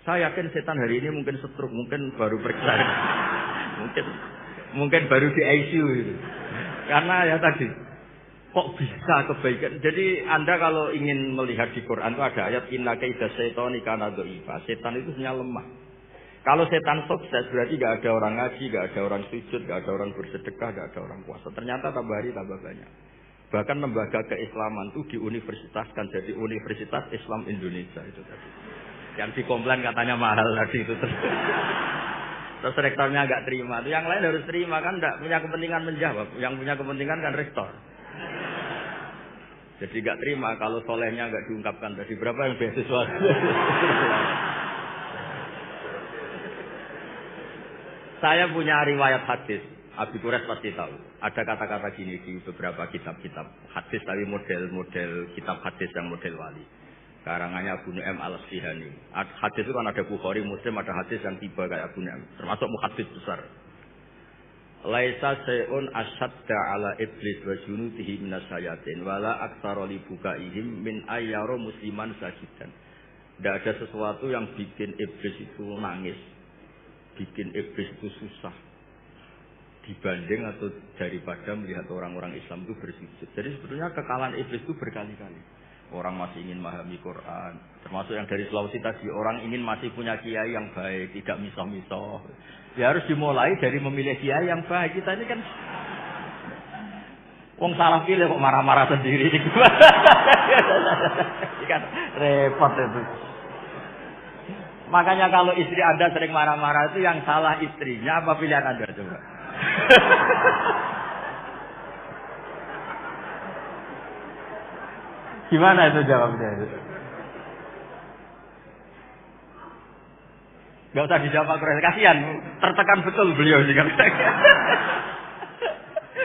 Saya yakin setan hari ini mungkin stroke, mungkin baru periksa. mungkin baru di ICU itu. Karena ya tadi, kok bisa kebaikan. Jadi Anda kalau ingin melihat di Quran itu ada ayat inna kaida syaitani kana dha'ifa. Setan itu sebenarnya lemah. Kalau setan sukses berarti gak ada orang ngaji, gak ada orang sujud, gak ada orang bersedekah, gak ada orang puasa. Ternyata tambah hari tambah banyak. Bahkan lembaga keislaman itu diuniversitaskan jadi Universitas Islam Indonesia itu tadi. Yang dikomplain katanya mahal tadi itu terus rektornya nggak terima, itu yang lain harus terima kan, nggak punya kepentingan menjawab, yang punya kepentingan kan rektor. Jadi nggak terima kalau solehnya nggak diungkapkan tadi berapa yang beasiswa. Saya punya riwayat hadis, Abi Quraisy pasti tahu. Ada kata-kata gini di beberapa kitab-kitab hadis, tapi model kitab hadis yang model wali. Karangannya Abu Nu'aim Al-Asfihani. Hadis itu kan ada Bukhari, Muslim, ada hadis yang tiba kayak Abu Nu'aim. Termasuk muhaddits besar. Laisa sayun asyadda ala iblis wa junudihi minas sayatin wala aktsara li bukaihim min ayyara musliman sajidan. Tidak ada sesuatu yang bikin iblis itu nangis, bikin iblis itu susah dibanding atau daripada melihat orang-orang Islam itu bersujud. Jadi sebetulnya kekalahan iblis itu berkali-kali. Orang masih ingin memahami Quran, termasuk yang dari Sulawesi tadi, orang ingin masih punya kiai yang baik, tidak misoh-misoh. Ya harus dimulai dari memilih kiai yang baik. Kita ini kan wong salah pilih kok marah-marah sendiri. Kan repot itu. Makanya kalau istri Anda sering marah-marah itu yang salah istrinya apa pilihan Anda coba? Gimana itu jawabnya itu? Gak usah dijawab Pak Quraisy, kasihan, tertekan betul beliau juga.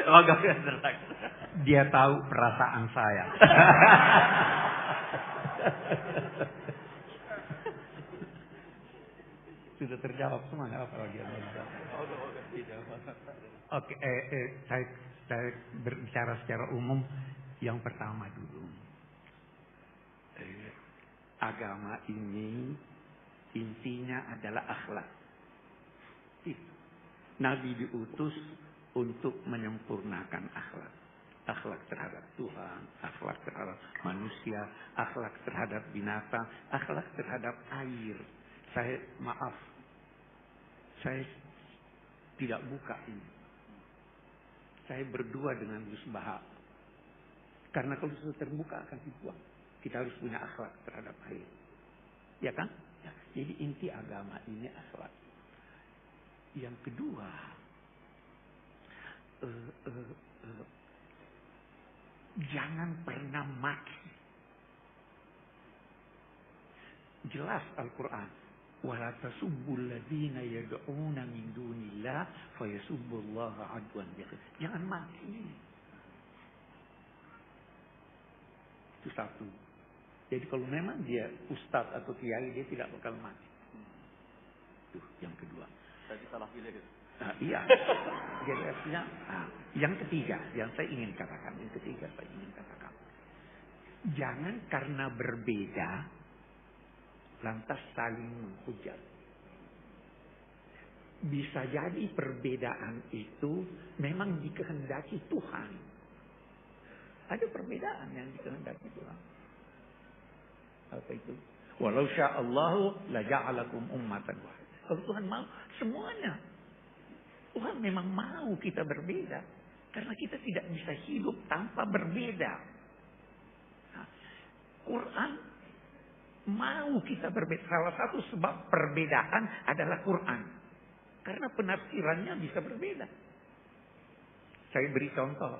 Oh, gak tertekan. Dia tahu perasaan saya. Sudah terjawab semua, nggak apa lagi. Oke, saya berbicara secara umum. Yang pertama dulu, agama ini intinya adalah akhlak. Nabi diutus untuk menyempurnakan akhlak. Akhlak terhadap Tuhan, akhlak terhadap manusia, akhlak terhadap binatang, akhlak terhadap air. Saya tidak buka ini. Saya berdua dengan Gus Baha. Karena kalau sudah terbuka akan dibuang. Kita harus punya akhlak terhadap air. Ya kan? Ya. Jadi inti agama ini akhlak. Yang kedua, jangan pernah maki. Jelas Al-Quran. Wala tasubbul ladzina yad'una min dunillah fayasubbullaha adwan bighayri. Jangan maki. Itu satu. Jadi kalau memang dia ustaz atau kiai, dia tidak bakal mati. Itu yang kedua. Tadi salah pilih. Iya. Jadi artinya, yang ketiga, yang saya ingin katakan, jangan karena berbeda lantas saling menghujat. Bisa jadi perbedaan itu memang dikehendaki Tuhan. Ada perbedaan yang dikehendaki Tuhan. Apa itu? Walau sya'allahu la ja'alakum ummatan wahidah. Kalau Tuhan mau semuanya. Tuhan memang mau kita berbeda. Karena kita tidak bisa hidup tanpa berbeda. Nah, Quran mau kita berbeda. Salah satu sebab perbedaan adalah Quran. Karena penafsirannya bisa berbeda. Saya beri contoh.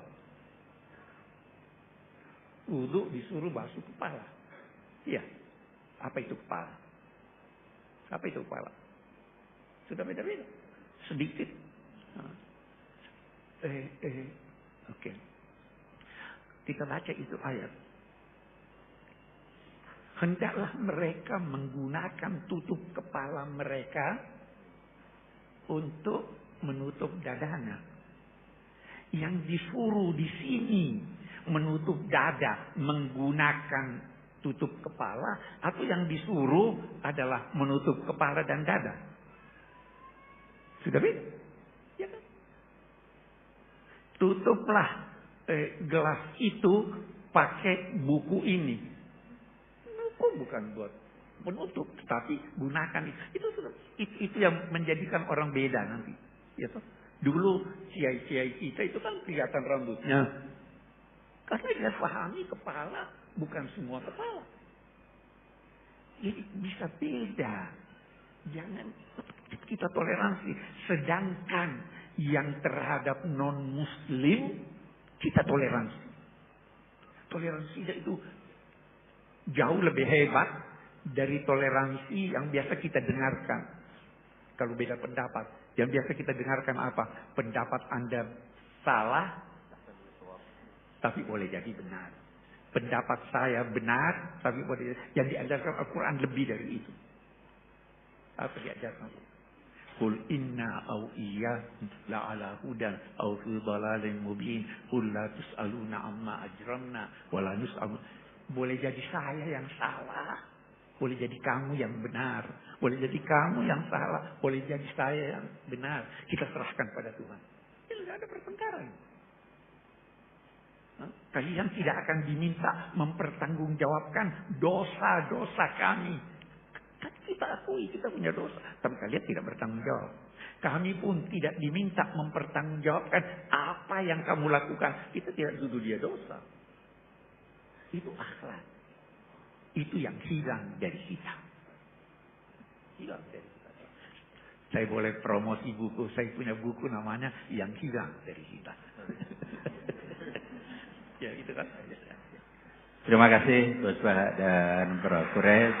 Wudu disuruh basuh kepala. Iya. Apa itu kepala? Apa itu kepala? Sudah beda-beda. Sedikit. Oke. Kita baca itu ayat. Hendaklah mereka menggunakan tutup kepala mereka untuk menutup dadanya. Yang disuruh di sini menutup dada menggunakan tutup kepala, atau yang disuruh adalah menutup kepala dan dada. Sudah beda? Ya kan? Tutuplah gelas itu pakai buku ini. Buku bukan buat menutup, tetapi gunakan itu. Itu yang menjadikan orang beda nanti. Ya toh? Dulu kiai-kiai kita itu kan kelihatan rambutnya. Karena dia pahami kepala bukan semua kepala. Jadi bisa beda. Jangan kita toleransi. Sedangkan yang terhadap non-muslim kita toleransi. Toleransi itu jauh lebih hebat dari toleransi yang biasa kita dengarkan. Kalau beda pendapat, yang biasa kita dengarkan apa? Pendapat Anda salah, tapi boleh jadi benar. Pendapat saya benar, tapi boleh yang diajarkan Al-Quran lebih dari itu. Apa diajarkan? Qul inna au iyyakum la ala hudan au fi dhalalin mubin. Qul la tus'aluna amma ajramna wa la nus'alu. Boleh jadi saya yang salah, boleh jadi kamu yang benar, boleh jadi kamu yang salah, boleh jadi saya yang benar. Kita serahkan pada Tuhan. Tidak ada pertengkaran. Kalian tidak akan diminta mempertanggungjawabkan dosa-dosa kami. Kan kita akui kita punya dosa, tapi kalian tidak bertanggung jawab. Kami pun tidak diminta mempertanggungjawabkan apa yang kamu lakukan. Kita tidak tuduh dia dosa. Itu akhlak. Itu yang hilang dari kita. Hilang dari kita. Saya boleh promosi buku. Saya punya buku namanya Yang Hilang dari Kita. Ya itu kan. Terima kasih Gus Bah dan Prof. Quraisy.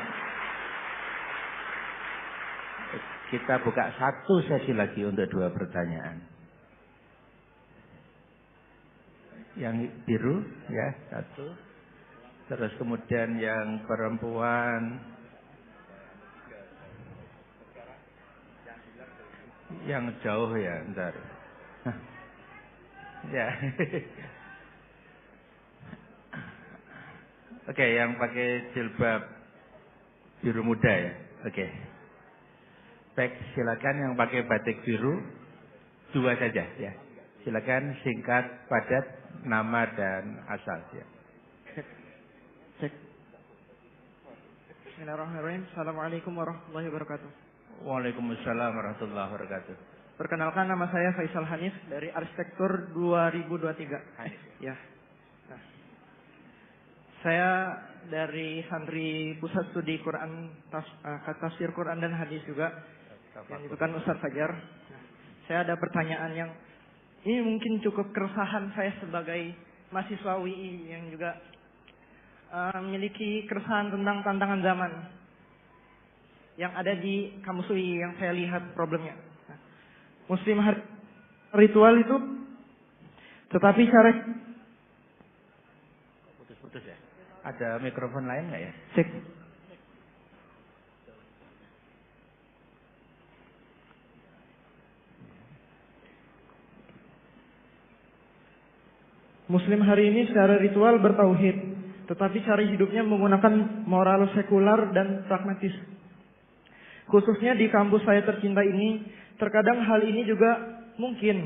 Kita buka satu sesi lagi untuk 2 pertanyaan. Yang biru ya 1. Terus kemudian yang perempuan, yang jauh ya, ntar. Ya. Oke, yang pakai jilbab biru muda ya. Oke. Baik, silakan yang pakai batik biru 2 saja ya. Silakan singkat, padat, nama dan asal ya. Cek. Bismillahirrahmanirrahim. Assalamualaikum warahmatullahi wabarakatuh. Waalaikumsalam warahmatullahi wabarakatuh. Perkenalkan, nama saya Faisal Hanif dari Arsitektur 2023. Ya. Nah, saya dari santri Pusat Studi Quran, Tafsir Quran dan Hadis juga. Yang itu kan Ustaz Fajar. Saya ada pertanyaan yang ini mungkin cukup keresahan saya sebagai mahasiswa UI yang juga memiliki keresahan tentang tantangan zaman yang ada di kampus UI yang saya lihat problemnya. Nah, Muslim ritual itu, tetapi cara putus ya. Ada mikrofon lain nggak ya? Cek. Muslim hari ini secara ritual bertauhid, tetapi cara hidupnya menggunakan moral sekular dan pragmatis. Khususnya di kampus saya tercinta ini, terkadang hal ini juga mungkin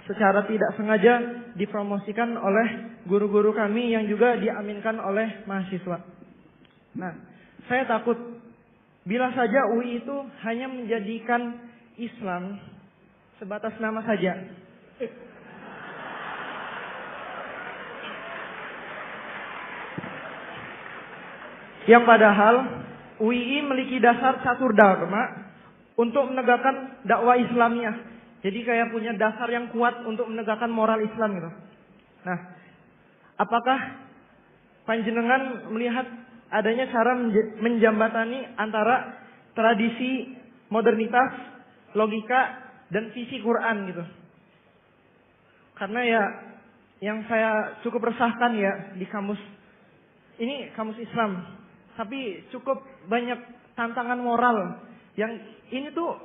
secara tidak sengaja dipromosikan oleh guru-guru kami yang juga diaminkan oleh mahasiswa. Nah, saya takut bila saja UI itu hanya menjadikan Islam sebatas nama saja. Yang padahal UII memiliki dasar catur dharma untuk menegakkan dakwah Islamiyah. Jadi kayak punya dasar yang kuat untuk menegakkan moral Islam gitu. Nah, apakah panjenengan melihat adanya cara menjembatani antara tradisi, modernitas, logika, dan visi Quran gitu? Karena ya yang saya cukup resahkan ya di kampus ini, kampus Islam. Tapi cukup banyak tantangan moral yang ini tuh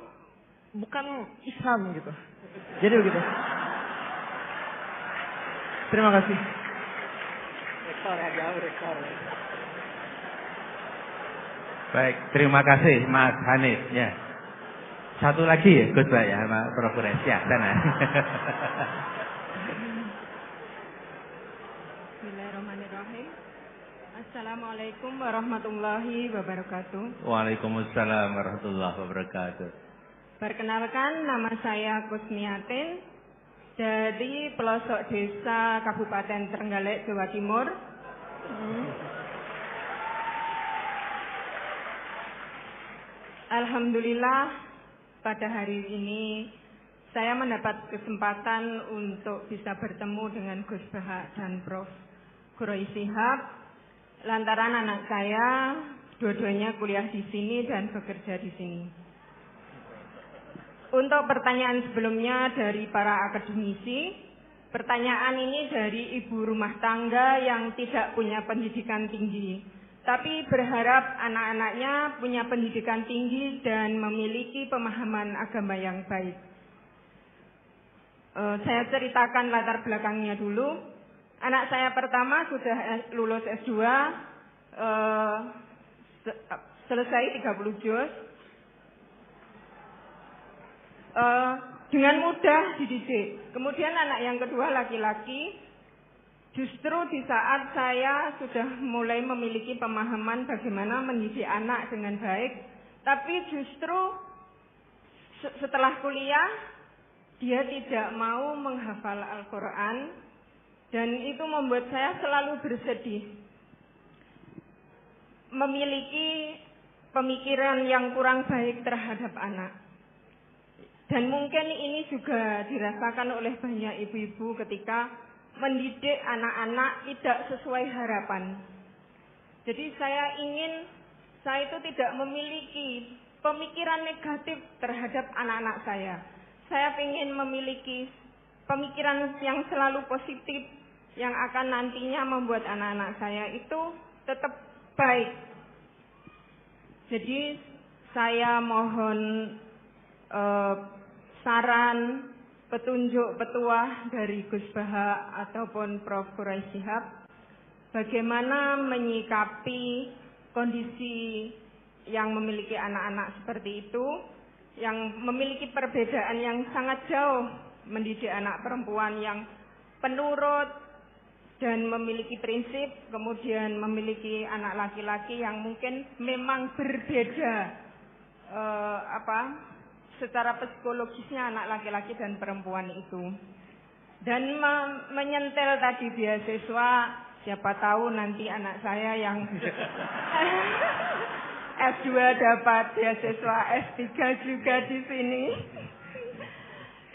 bukan Islam gitu. Jadi begitu. Terima kasih. Baik, terima kasih Mas Hanif ya. Satu lagi ya Gus Bah ya, Mas Prof. Quraisy ya, sana. Bismillahirrahmanirrahim. Assalamualaikum warahmatullahi wabarakatuh. Waalaikumsalam warahmatullahi wabarakatuh. Perkenalkan, nama saya Kusmiatin dari pelosok desa Kabupaten Trenggalek, Jawa Timur. Alhamdulillah pada hari ini saya mendapat kesempatan untuk bisa bertemu dengan Gus Bah dan Prof. Quraisy Shihab. Lantaran anak saya dua-duanya kuliah di sini dan bekerja di sini. untuk pertanyaan sebelumnya dari para akademisi, pertanyaan ini dari ibu rumah tangga yang tidak punya pendidikan tinggi, tapi berharap anak-anaknya punya pendidikan tinggi dan memiliki pemahaman agama yang baik. Saya ceritakan latar belakangnya dulu. Anak saya pertama sudah lulus S2, selesai 30 juz. Dengan mudah dididik. Kemudian anak yang kedua laki-laki, justru di saat saya sudah mulai memiliki pemahaman bagaimana mendidik anak dengan baik, tapi justru setelah kuliah dia tidak mau menghafal Al-Quran, dan itu membuat saya selalu bersedih. Memiliki pemikiran yang kurang baik terhadap anak. Dan mungkin ini juga dirasakan oleh banyak ibu-ibu ketika mendidik anak-anak tidak sesuai harapan. Jadi saya itu tidak memiliki pemikiran negatif terhadap anak-anak saya. Saya ingin memiliki pemikiran yang selalu positif, yang akan nantinya membuat anak-anak saya itu tetap baik. Jadi saya mohon saran, petunjuk, petuah dari Gus Baha ataupun Prof. Quraish Shihab, bagaimana menyikapi kondisi yang memiliki anak-anak seperti itu, yang memiliki perbedaan yang sangat jauh, mendidik anak perempuan yang penurut dan memiliki prinsip, kemudian memiliki anak laki-laki yang mungkin memang berbeda secara psikologisnya anak laki-laki dan perempuan itu. Dan menyentel tadi beasiswa, siapa tahu nanti anak saya yang S2 dapat beasiswa S3 juga di sini.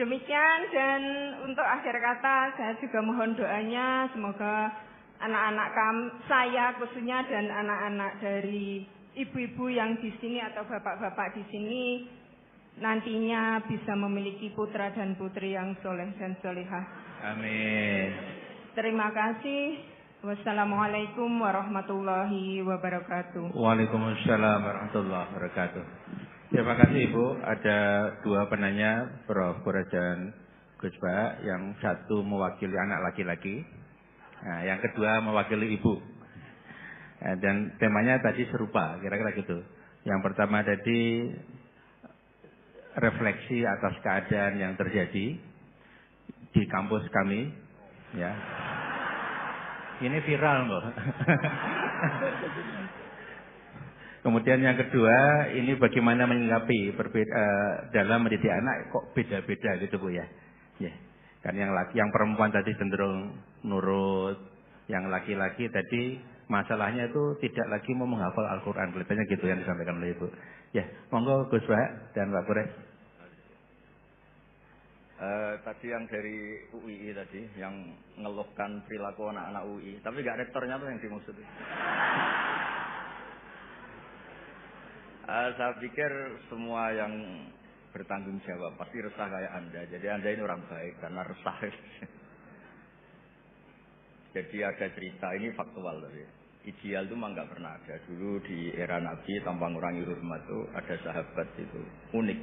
Demikian, dan untuk akhir kata saya juga mohon doanya semoga anak-anak saya khususnya dan anak-anak dari ibu-ibu yang di sini atau bapak-bapak di sini nantinya bisa memiliki putra dan putri yang soleh dan solehah. Amin. Terima kasih. Wassalamualaikum warahmatullahi wabarakatuh. Waalaikumsalam warahmatullahi wabarakatuh. Terima kasih Ibu. Ada dua penanya, Prof. Quraish dan Gus Baha. Yang satu mewakili anak laki-laki, nah, yang kedua mewakili ibu. Dan temanya tadi serupa, kira-kira gitu. Yang pertama tadi refleksi atas keadaan yang terjadi di kampus kami, ya. Ini viral loh. Kemudian yang kedua, ini bagaimana menyikapi dalam mendidik anak kok beda-beda gitu Bu ya. Ya. Kan yang perempuan tadi cenderung nurut, yang laki-laki tadi masalahnya itu tidak lagi mau menghafal Al-Quran. Kelihatannya gitu yang disampaikan oleh Ibu. Ya, monggo Gus Baha dan Pak Quraish. Tadi yang dari UII tadi, yang ngeluhkan perilaku anak-anak UI, tapi nggak rektornya tuh yang dimaksud. Saya pikir semua yang bertanggung jawab pasti resah kayak Anda. Jadi Anda ini orang baik karena resah. Jadi ada cerita, ini faktual tadi. Ideal itu mah nggak pernah ada. Dulu di era Nabi tanpa ngurangi hormat itu ada sahabat itu unik.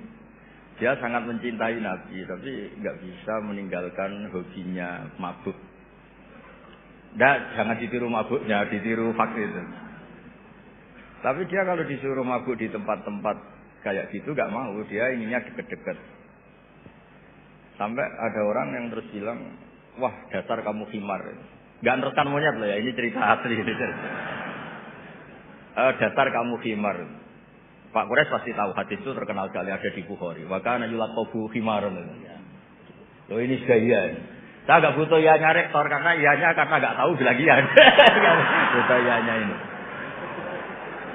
Dia sangat mencintai Nabi, tapi nggak bisa meninggalkan hobinya mabuk. Jangan ditiru mabuknya, ditiru fakir itu. Tapi dia kalau disuruh mabuk di tempat-tempat kayak gitu nggak mau, dia inginnya deket-deket. Sampai ada orang yang terus bilang, wah dasar kamu khimar. Nggak nerkan monyet loh ya, ini cerita asli. Dasar kamu khimar. Pak Quraish pasti tahu hadis itu terkenal sekali, ada di Bukhari. Wa kana yulaqabu khimarun. Loh ini gaya. Saya nggak butuh ianya rektor karena nggak tahu bilang iya. Butuh ianya ini.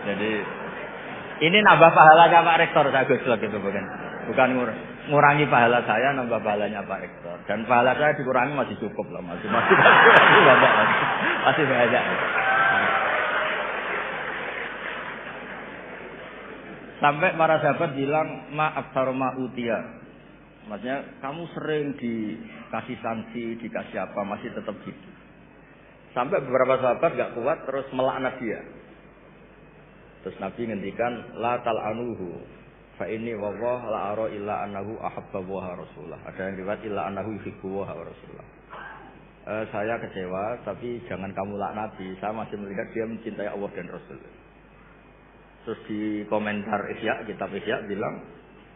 Jadi ini nambah pahalanya Pak Rektor, saya goslok gitu bukan ngurangi pahala saya, nambah pahalanya Pak Rektor. Dan pahala saya dikurangi masih cukup lah, masih banyak. Masih banyak. Sampai para sahabat bilang, maaf saroma utia. Maksudnya kamu sering dikasih sanksi, dikasih apa, masih tetap gitu. Sampai beberapa sahabat gak kuat terus melaknat dia. Terus Nabi ngendikan la tal'anuhu fa inni wallah la ara illa annahu ahabba wa rasulullah. Ada yang riwayat illa annahu yuhibbu wa rasulullah. Saya kecewa tapi jangan kamu laknati. Saya masih melihat dia mencintai Allah dan Rasul. Terus di komentar Ihya, kitab Ihya bilang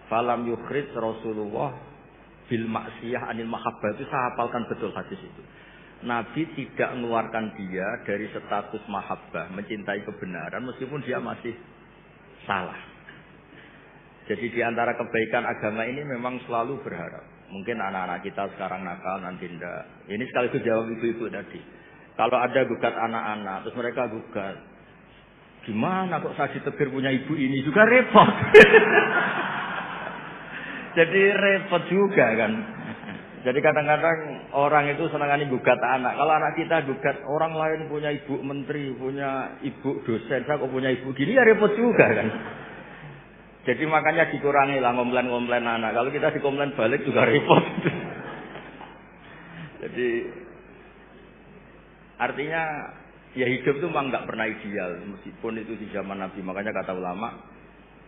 falam yukhrij Rasulullah bil maksiyah anil mahabbah. Itu saya hafalkan betul hadis itu. Nabi tidak mengeluarkan dia dari status mahabbah, mencintai kebenaran meskipun dia masih salah. Jadi di antara kebaikan agama ini memang selalu berharap. Mungkin anak-anak kita sekarang nakal, nanti tidak. Ini sekaligus jawab ibu-ibu tadi. Kalau ada gugat anak-anak, terus mereka gugat, gimana kok saya ditegur punya ibu ini juga repot. Jadi repot juga kan. Jadi kadang-kadang orang itu senangani gugat anak. Kalau anak kita gugat orang lain punya ibu menteri, punya ibu dosen, saya kok punya ibu gini ya repot juga kan. Jadi makanya dikurangi lah ngomplain-ngomplain anak. Kalau kita dikomplain balik juga repot. Jadi artinya ya hidup itu memang nggak pernah ideal meskipun itu di zaman Nabi. Makanya kata ulama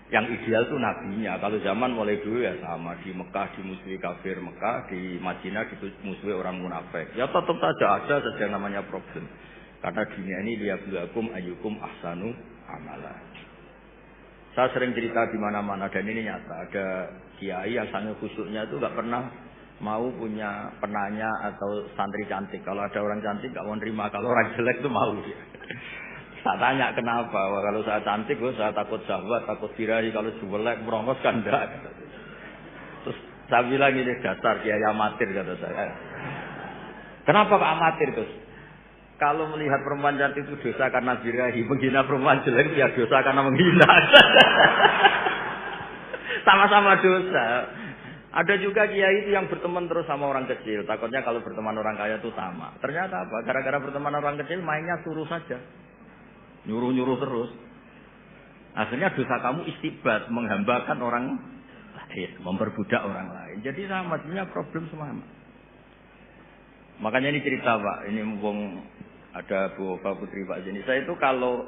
yang ideal itu nabinya. Kalau zaman mulai dulu ya sama. Di Mekah dimusuhi kafir Mekah, di Madinah dimusuhi orang munafik. Ya tetap saja ada saja namanya problem. Karena dunia ini liyabluwakum ayyukum ahsanu amala. Saya sering cerita di mana-mana dan ini nyata. Ada kiai yang sangat khusyuknya itu nggak pernah mau punya penanya atau santri cantik. Kalau ada orang cantik nggak mau nerima. Kalau orang jelek itu mau dia. Saya tanya kenapa? Wah, kalau saya cantik, saya takut sahabat, takut birahi. Kalau jelek, merongkos kan enggak. Terus saya bilang ini dasar kiai amatir kata saya. Kenapa kok amatir terus? Kalau melihat perempuan cantik itu dosa karena birahi, menghina perempuan jelek ya dosa karena menghina. Sama-sama dosa. Ada juga kiai itu yang berteman terus sama orang kecil. Takutnya kalau berteman orang kaya itu sama. Ternyata apa? Gara-gara berteman orang kecil mainnya suruh saja. Nyuruh-nyuruh terus. Akhirnya dosa kamu istibat, menghambakan orang lain, memperbudak orang lain. Jadi sama, punya problem semua. Makanya ini cerita Pak, ini mumpung ada Bu Ova Putri Pak Jeni. Saya itu kalau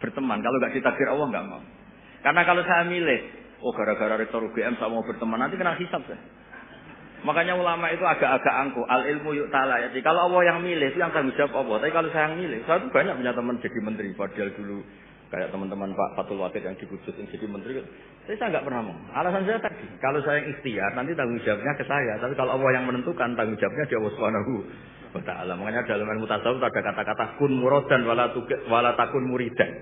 berteman, kalau nggak ditakdir Allah nggak mau. Karena kalau saya milih, gara-gara rektor UGM saya mau berteman, nanti kena hisab saya. Makanya ulama itu agak-agak angkuh. Al ilmu yuk ta'ala. Jadi kalau Allah yang milih itu yang tanggung jawab Allah. Tapi kalau saya yang milih, saya tuh banyak punya teman jadi menteri. Padahal dulu kayak teman-teman Pak Fatul Wahid yang dibujuk jadi menteri. Tapi saya nggak pernah mau. Alasan saya tadi, kalau saya yang ikhtiar nanti tanggung jawabnya ke saya. Tapi kalau Allah yang menentukan tanggung jawabnya di Allah Subhanahu wa Ta'ala. Makanya dalam ilmu tasawuf ada kata-kata kun muradan wala takun muridan.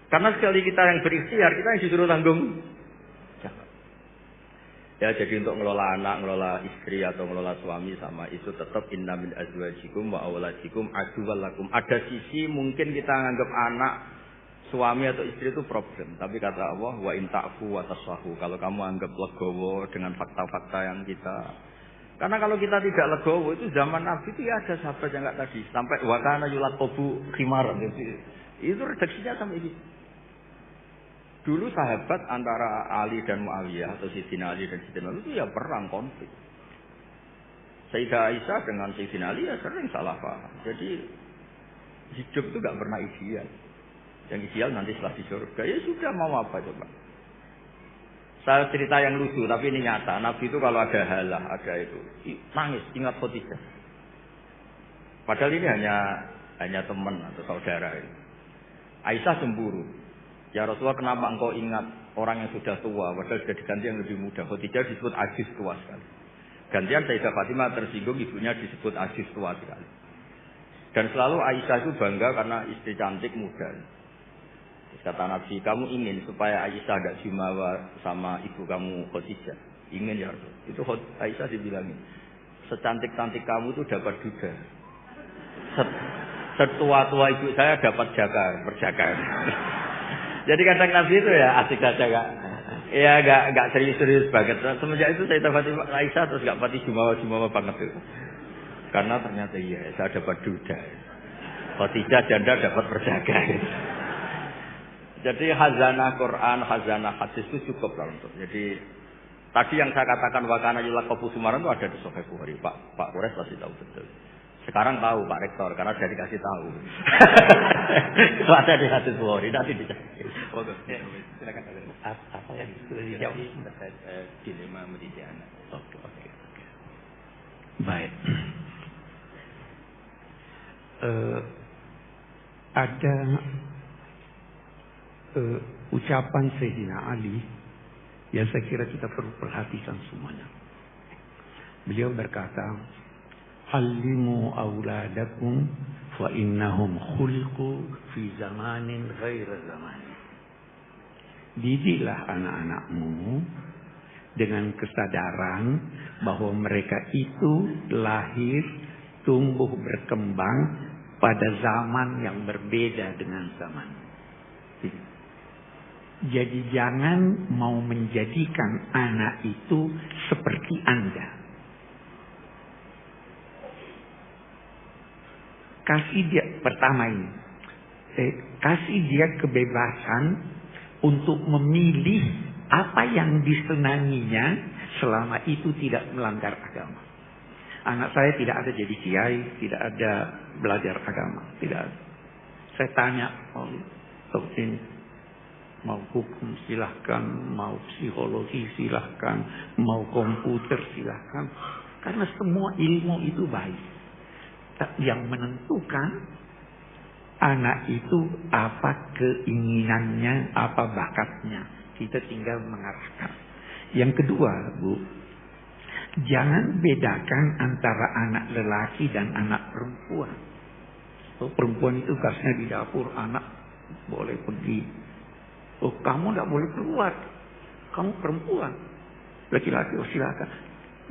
Karena sekali kita yang berikhtiar, kita yang disuruh tanggung. Ya jadi untuk ngelola anak, ngelola istri atau ngelola suami sama itu tetap inna min azwajikum wa awladikum aduwwal lakum. Ada sisi mungkin kita nganggap anak, suami atau istri itu problem. Tapi kata Allah wa in ta'fu wa tasfahu. Kalau kamu anggap legowo dengan fakta-fakta yang kita. Karena kalau kita tidak legowo itu zaman Nabi itu ya ada sahabat yang enggak tadi sampai wa kana yulaqabu khimaran. Itu redaksinya sampai ini. Dulu sahabat antara Ali dan Muawiyah atau Sayyidina Ali dan Sayyidina Ali itu ya perang konflik. Sayyidah Aisyah dengan Sayyidina Ali ya sering salah paham. Jadi hidup itu gak pernah ideal. Yang ideal nanti setelah di surga. Ya sudah mau apa coba. Saya cerita yang lucu tapi ini nyata. Nabi itu kalau ada halah, ada itu nangis, ingat Khadijah. Padahal ini hanya teman atau saudara ini. Aisyah cemburu. Ya Rasulullah, kenapa engkau ingat orang yang sudah tua, padahal sudah diganti yang lebih muda? Khadijah disebut ajis tua sekali. Gantian Sayyidah Fatimah tersinggung, ibunya disebut ajis tua sekali. Dan selalu Aisyah itu bangga karena istri cantik muda. Kata Nabi, kamu ingin supaya Aisyah tidak jumawa sama ibu kamu Khadijah? Ingin ya Rasul. Itu Aisyah dibilangin, secantik-cantik kamu itu dapat duda. Setua-tua ibu saya dapat perjagaan. Jadi kadang Nabi itu ya asik saja Kak. Ya enggak serius-serius banget. Semenjak itu saya dapat Aisyah terus enggak pati jumawa banget itu. Karena ternyata iya saya dapat duda. Khadijah janda dapat perjagaan. Jadi khazanah Quran, khazanah hadis itu cukup lah untuk. Jadi Tadi yang saya katakan wakana yulaqabu sumaran itu ada di Sahih Bukhari. Pak Kures pasti tahu betul. Sekarang tahu Pak Rektor karena sudah dikasih tahu. Itu ada di hadis Bukhari, nanti dicari. Oke, silakan. Apa yang sudah dijawab terkait dilema mendidik anak? Oke. Baik. Ada ucapan Sayyidina Ali yang saya kira kita perlu perhatikan semuanya. Beliau berkata, "Allimu auladakum fa innahum khuliqu fi zamanin ghaira zamani." Didiklah anak-anakmu dengan kesadaran bahwa mereka itu lahir, tumbuh, berkembang pada zaman yang berbeda dengan zaman. Jadi jangan mau menjadikan anak itu seperti Anda. Kasih dia pertama ini, kasih dia kebebasan untuk memilih apa yang disenanginya selama itu tidak melanggar agama. Anak saya tidak ada jadi kiai, tidak ada belajar agama, tidak ada. Saya tanya, mau hukum silahkan, mau psikologi silahkan, mau komputer silahkan. Karena semua ilmu itu baik. Yang menentukan anak itu apa keinginannya, apa bakatnya. Kita tinggal mengarahkan. Yang kedua, Bu, jangan bedakan antara anak lelaki dan anak perempuan. Perempuan itu tugasnya di dapur, anak boleh pergi. Kamu tidak boleh keluar. Kamu perempuan. Laki-laki, silakan.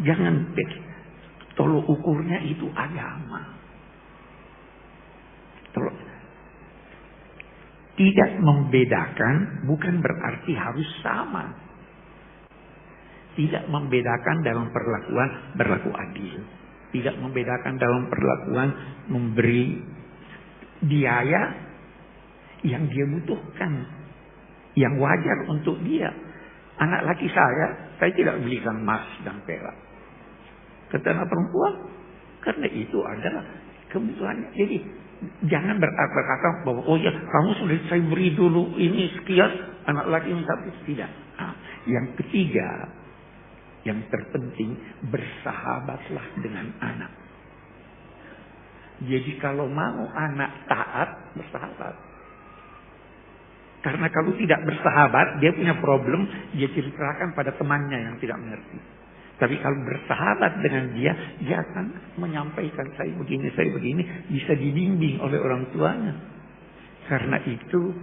Jangan tolok ukurnya itu agama. Tidak membedakan bukan berarti harus sama. Tidak membedakan dalam perlakuan berlaku adil. Tidak membedakan dalam perlakuan memberi biaya yang dia butuhkan, yang wajar untuk dia. Anak laki saya tidak belikan emas dan perak. Kata anak perempuan, karena itu adalah kebutuhannya. Jadi jangan berkata bahwa oh ya kamu sudah saya beri dulu ini sekian, anak laki minta tidak. Yang ketiga, yang terpenting, bersahabatlah dengan anak. Jadi kalau mau anak taat, bersahabat. Karena kalau tidak bersahabat, dia punya problem, dia ceritakan pada temannya yang tidak mengerti. Tapi kalau bersahabat dengan dia, dia akan menyampaikan saya begini, bisa dibimbing oleh orang tuanya. Karena itu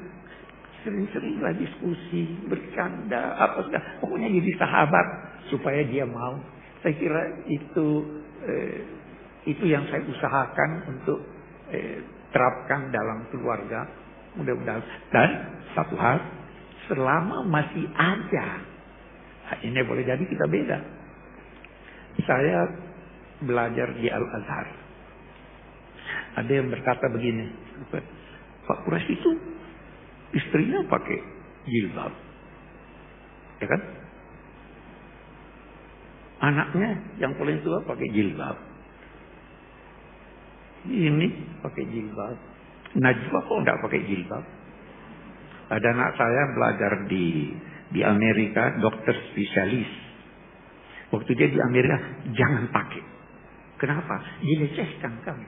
sering-seringlah diskusi, bercanda, apa sudah, pokoknya jadi sahabat supaya dia mau. Saya kira itu yang saya usahakan untuk terapkan dalam keluarga. Mudah-mudahan. Dan satu hal, selama masih ada, ini boleh jadi kita beda. Saya belajar di Al-Azhar. Ada yang berkata begini, Pak Kures itu istrinya pakai jilbab, ya kan? Anaknya yang paling tua pakai jilbab. Ini pakai jilbab. Najwa kok enggak pakai jilbab? Ada anak saya belajar di Amerika, dokter spesialis. Waktu dia di Amerika, jangan pakai. Kenapa? Dilecehkan kamu.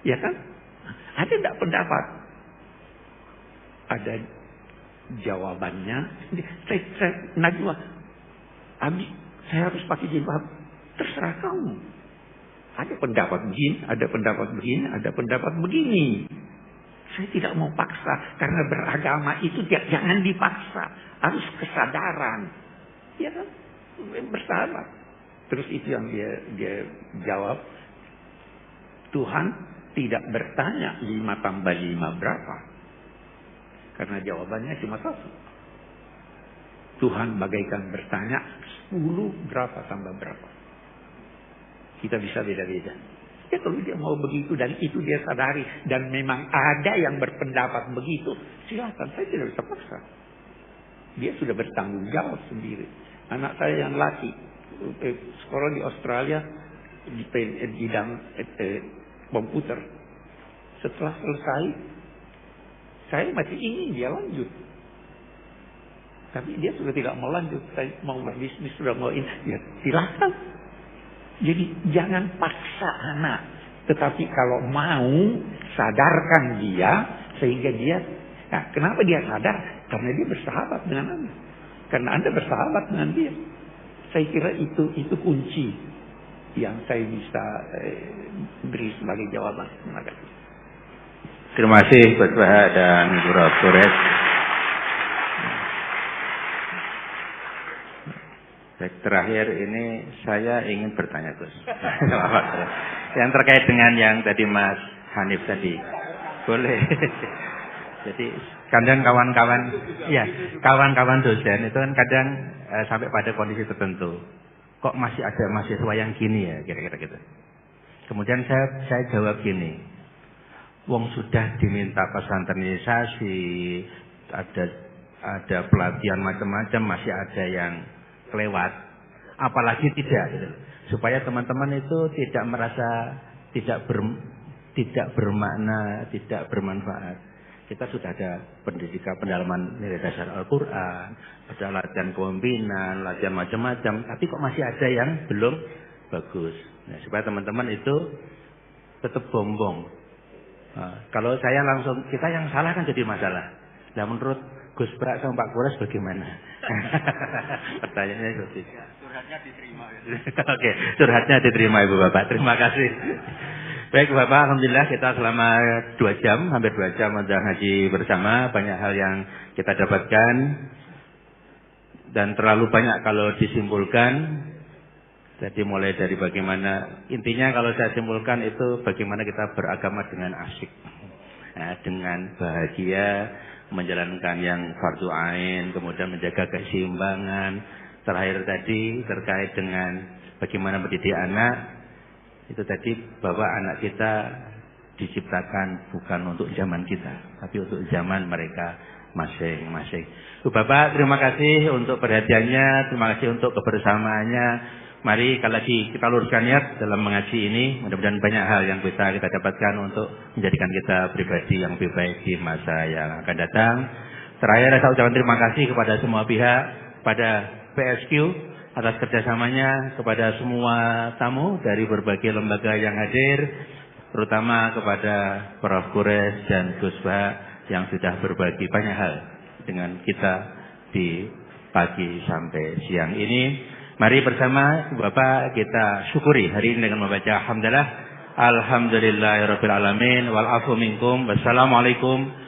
Ya kan? Ada enggak pendapat? Ada jawabannya. Najwa, Abi, saya harus pakai jilbab. Terserah kamu. Ada pendapat begini, ada pendapat begini, ada pendapat begini. Saya tidak mau paksa. Karena beragama itu jangan dipaksa. Harus kesadaran. Ya kan? Bersahabat. Terus itu yang dia jawab. Tuhan tidak bertanya 5 tambah 5 berapa. Karena jawabannya cuma 1. Tuhan bagaikan bertanya 10 berapa tambah berapa. Kita bisa beda-beda. Ya kalau dia mau begitu dan itu dia sadari. Dan memang ada yang berpendapat begitu. Silakan, saya tidak bisa paksa. dia sudah bertanggung jawab sendiri. Anak saya yang laki sekolah di Australia di bidang komputer. Setelah selesai, saya masih ingin dia lanjut. Tapi dia sudah tidak mau lanjut. Saya mau berbisnis, sudah mau ini. Ya, silakan. Jadi jangan paksa anak. Tetapi kalau mau, sadarkan dia. Sehingga dia, nah, kenapa dia sadar? Karena dia bersahabat dengan Anda. Karena Anda bersahabat dengan dia. Saya kira itu kunci yang saya bisa beri sebagai jawaban. Terima kasih. Terima kasih Gus Baha dan Ibu Prof. Kures. Baik, terakhir ini saya ingin bertanya Gus. Yang terkait dengan yang tadi Mas Hanif tadi. Boleh. Jadi kadang kawan-kawan, ya kawan-kawan dosen itu kan kadang sampai pada kondisi tertentu. Kok masih ada mahasiswa yang gini ya, kira-kira gitu. Kemudian saya jawab gini. Wong sudah diminta pesanternisasi, ada pelatihan macam-macam, masih ada yang kelewat. Apalagi tidak, gitu. Supaya teman-teman itu tidak merasa tidak bermakna, tidak bermanfaat. Kita sudah ada pendidikan pendalaman nilai dasar Al-Quran, ada latihan kepemimpinan, latihan macam-macam, tapi kok masih ada yang belum bagus. Nah, supaya teman-teman itu tetap bombong. Nah, kalau saya langsung, kita yang salah kan jadi masalah. Nah, menurut Gus Brak sama Pak Kures bagaimana? Pertanyaannya seperti itu. Curhatnya diterima. Oke, curhatnya diterima Ibu Bapak. Terima kasih. Baik Bapak, alhamdulillah kita selama 2 jam, hampir 2 jam sudah ngaji bersama. Banyak hal yang kita dapatkan. Dan terlalu banyak kalau disimpulkan. Jadi mulai dari bagaimana, intinya kalau saya simpulkan itu bagaimana kita beragama dengan asyik. Nah, dengan bahagia, menjalankan yang fardu ain, kemudian menjaga keseimbangan. Terakhir tadi terkait dengan bagaimana mendidik anak. Itu tadi bahwa anak kita diciptakan bukan untuk zaman kita, tapi untuk zaman mereka masing-masing. Bapak, terima kasih untuk perhatiannya, terima kasih untuk kebersamaannya. Mari sekali lagi kita luruskan niat dalam mengaji ini. Mudah-mudahan banyak hal yang bisa kita dapatkan untuk menjadikan kita pribadi yang lebih baik di masa yang akan datang. Terakhir saya ucapkan terima kasih kepada semua pihak, pada PSQ atas kerjasamanya, kepada semua tamu dari berbagai lembaga yang hadir, terutama kepada Prof. Kures dan Gus Baha yang sudah berbagi banyak hal dengan kita di pagi sampai siang ini. Mari bersama Bapak kita syukuri hari ini dengan membaca alhamdulillah, alhamdulillahirabbil alamin wal afu minkum. Wassalamualaikum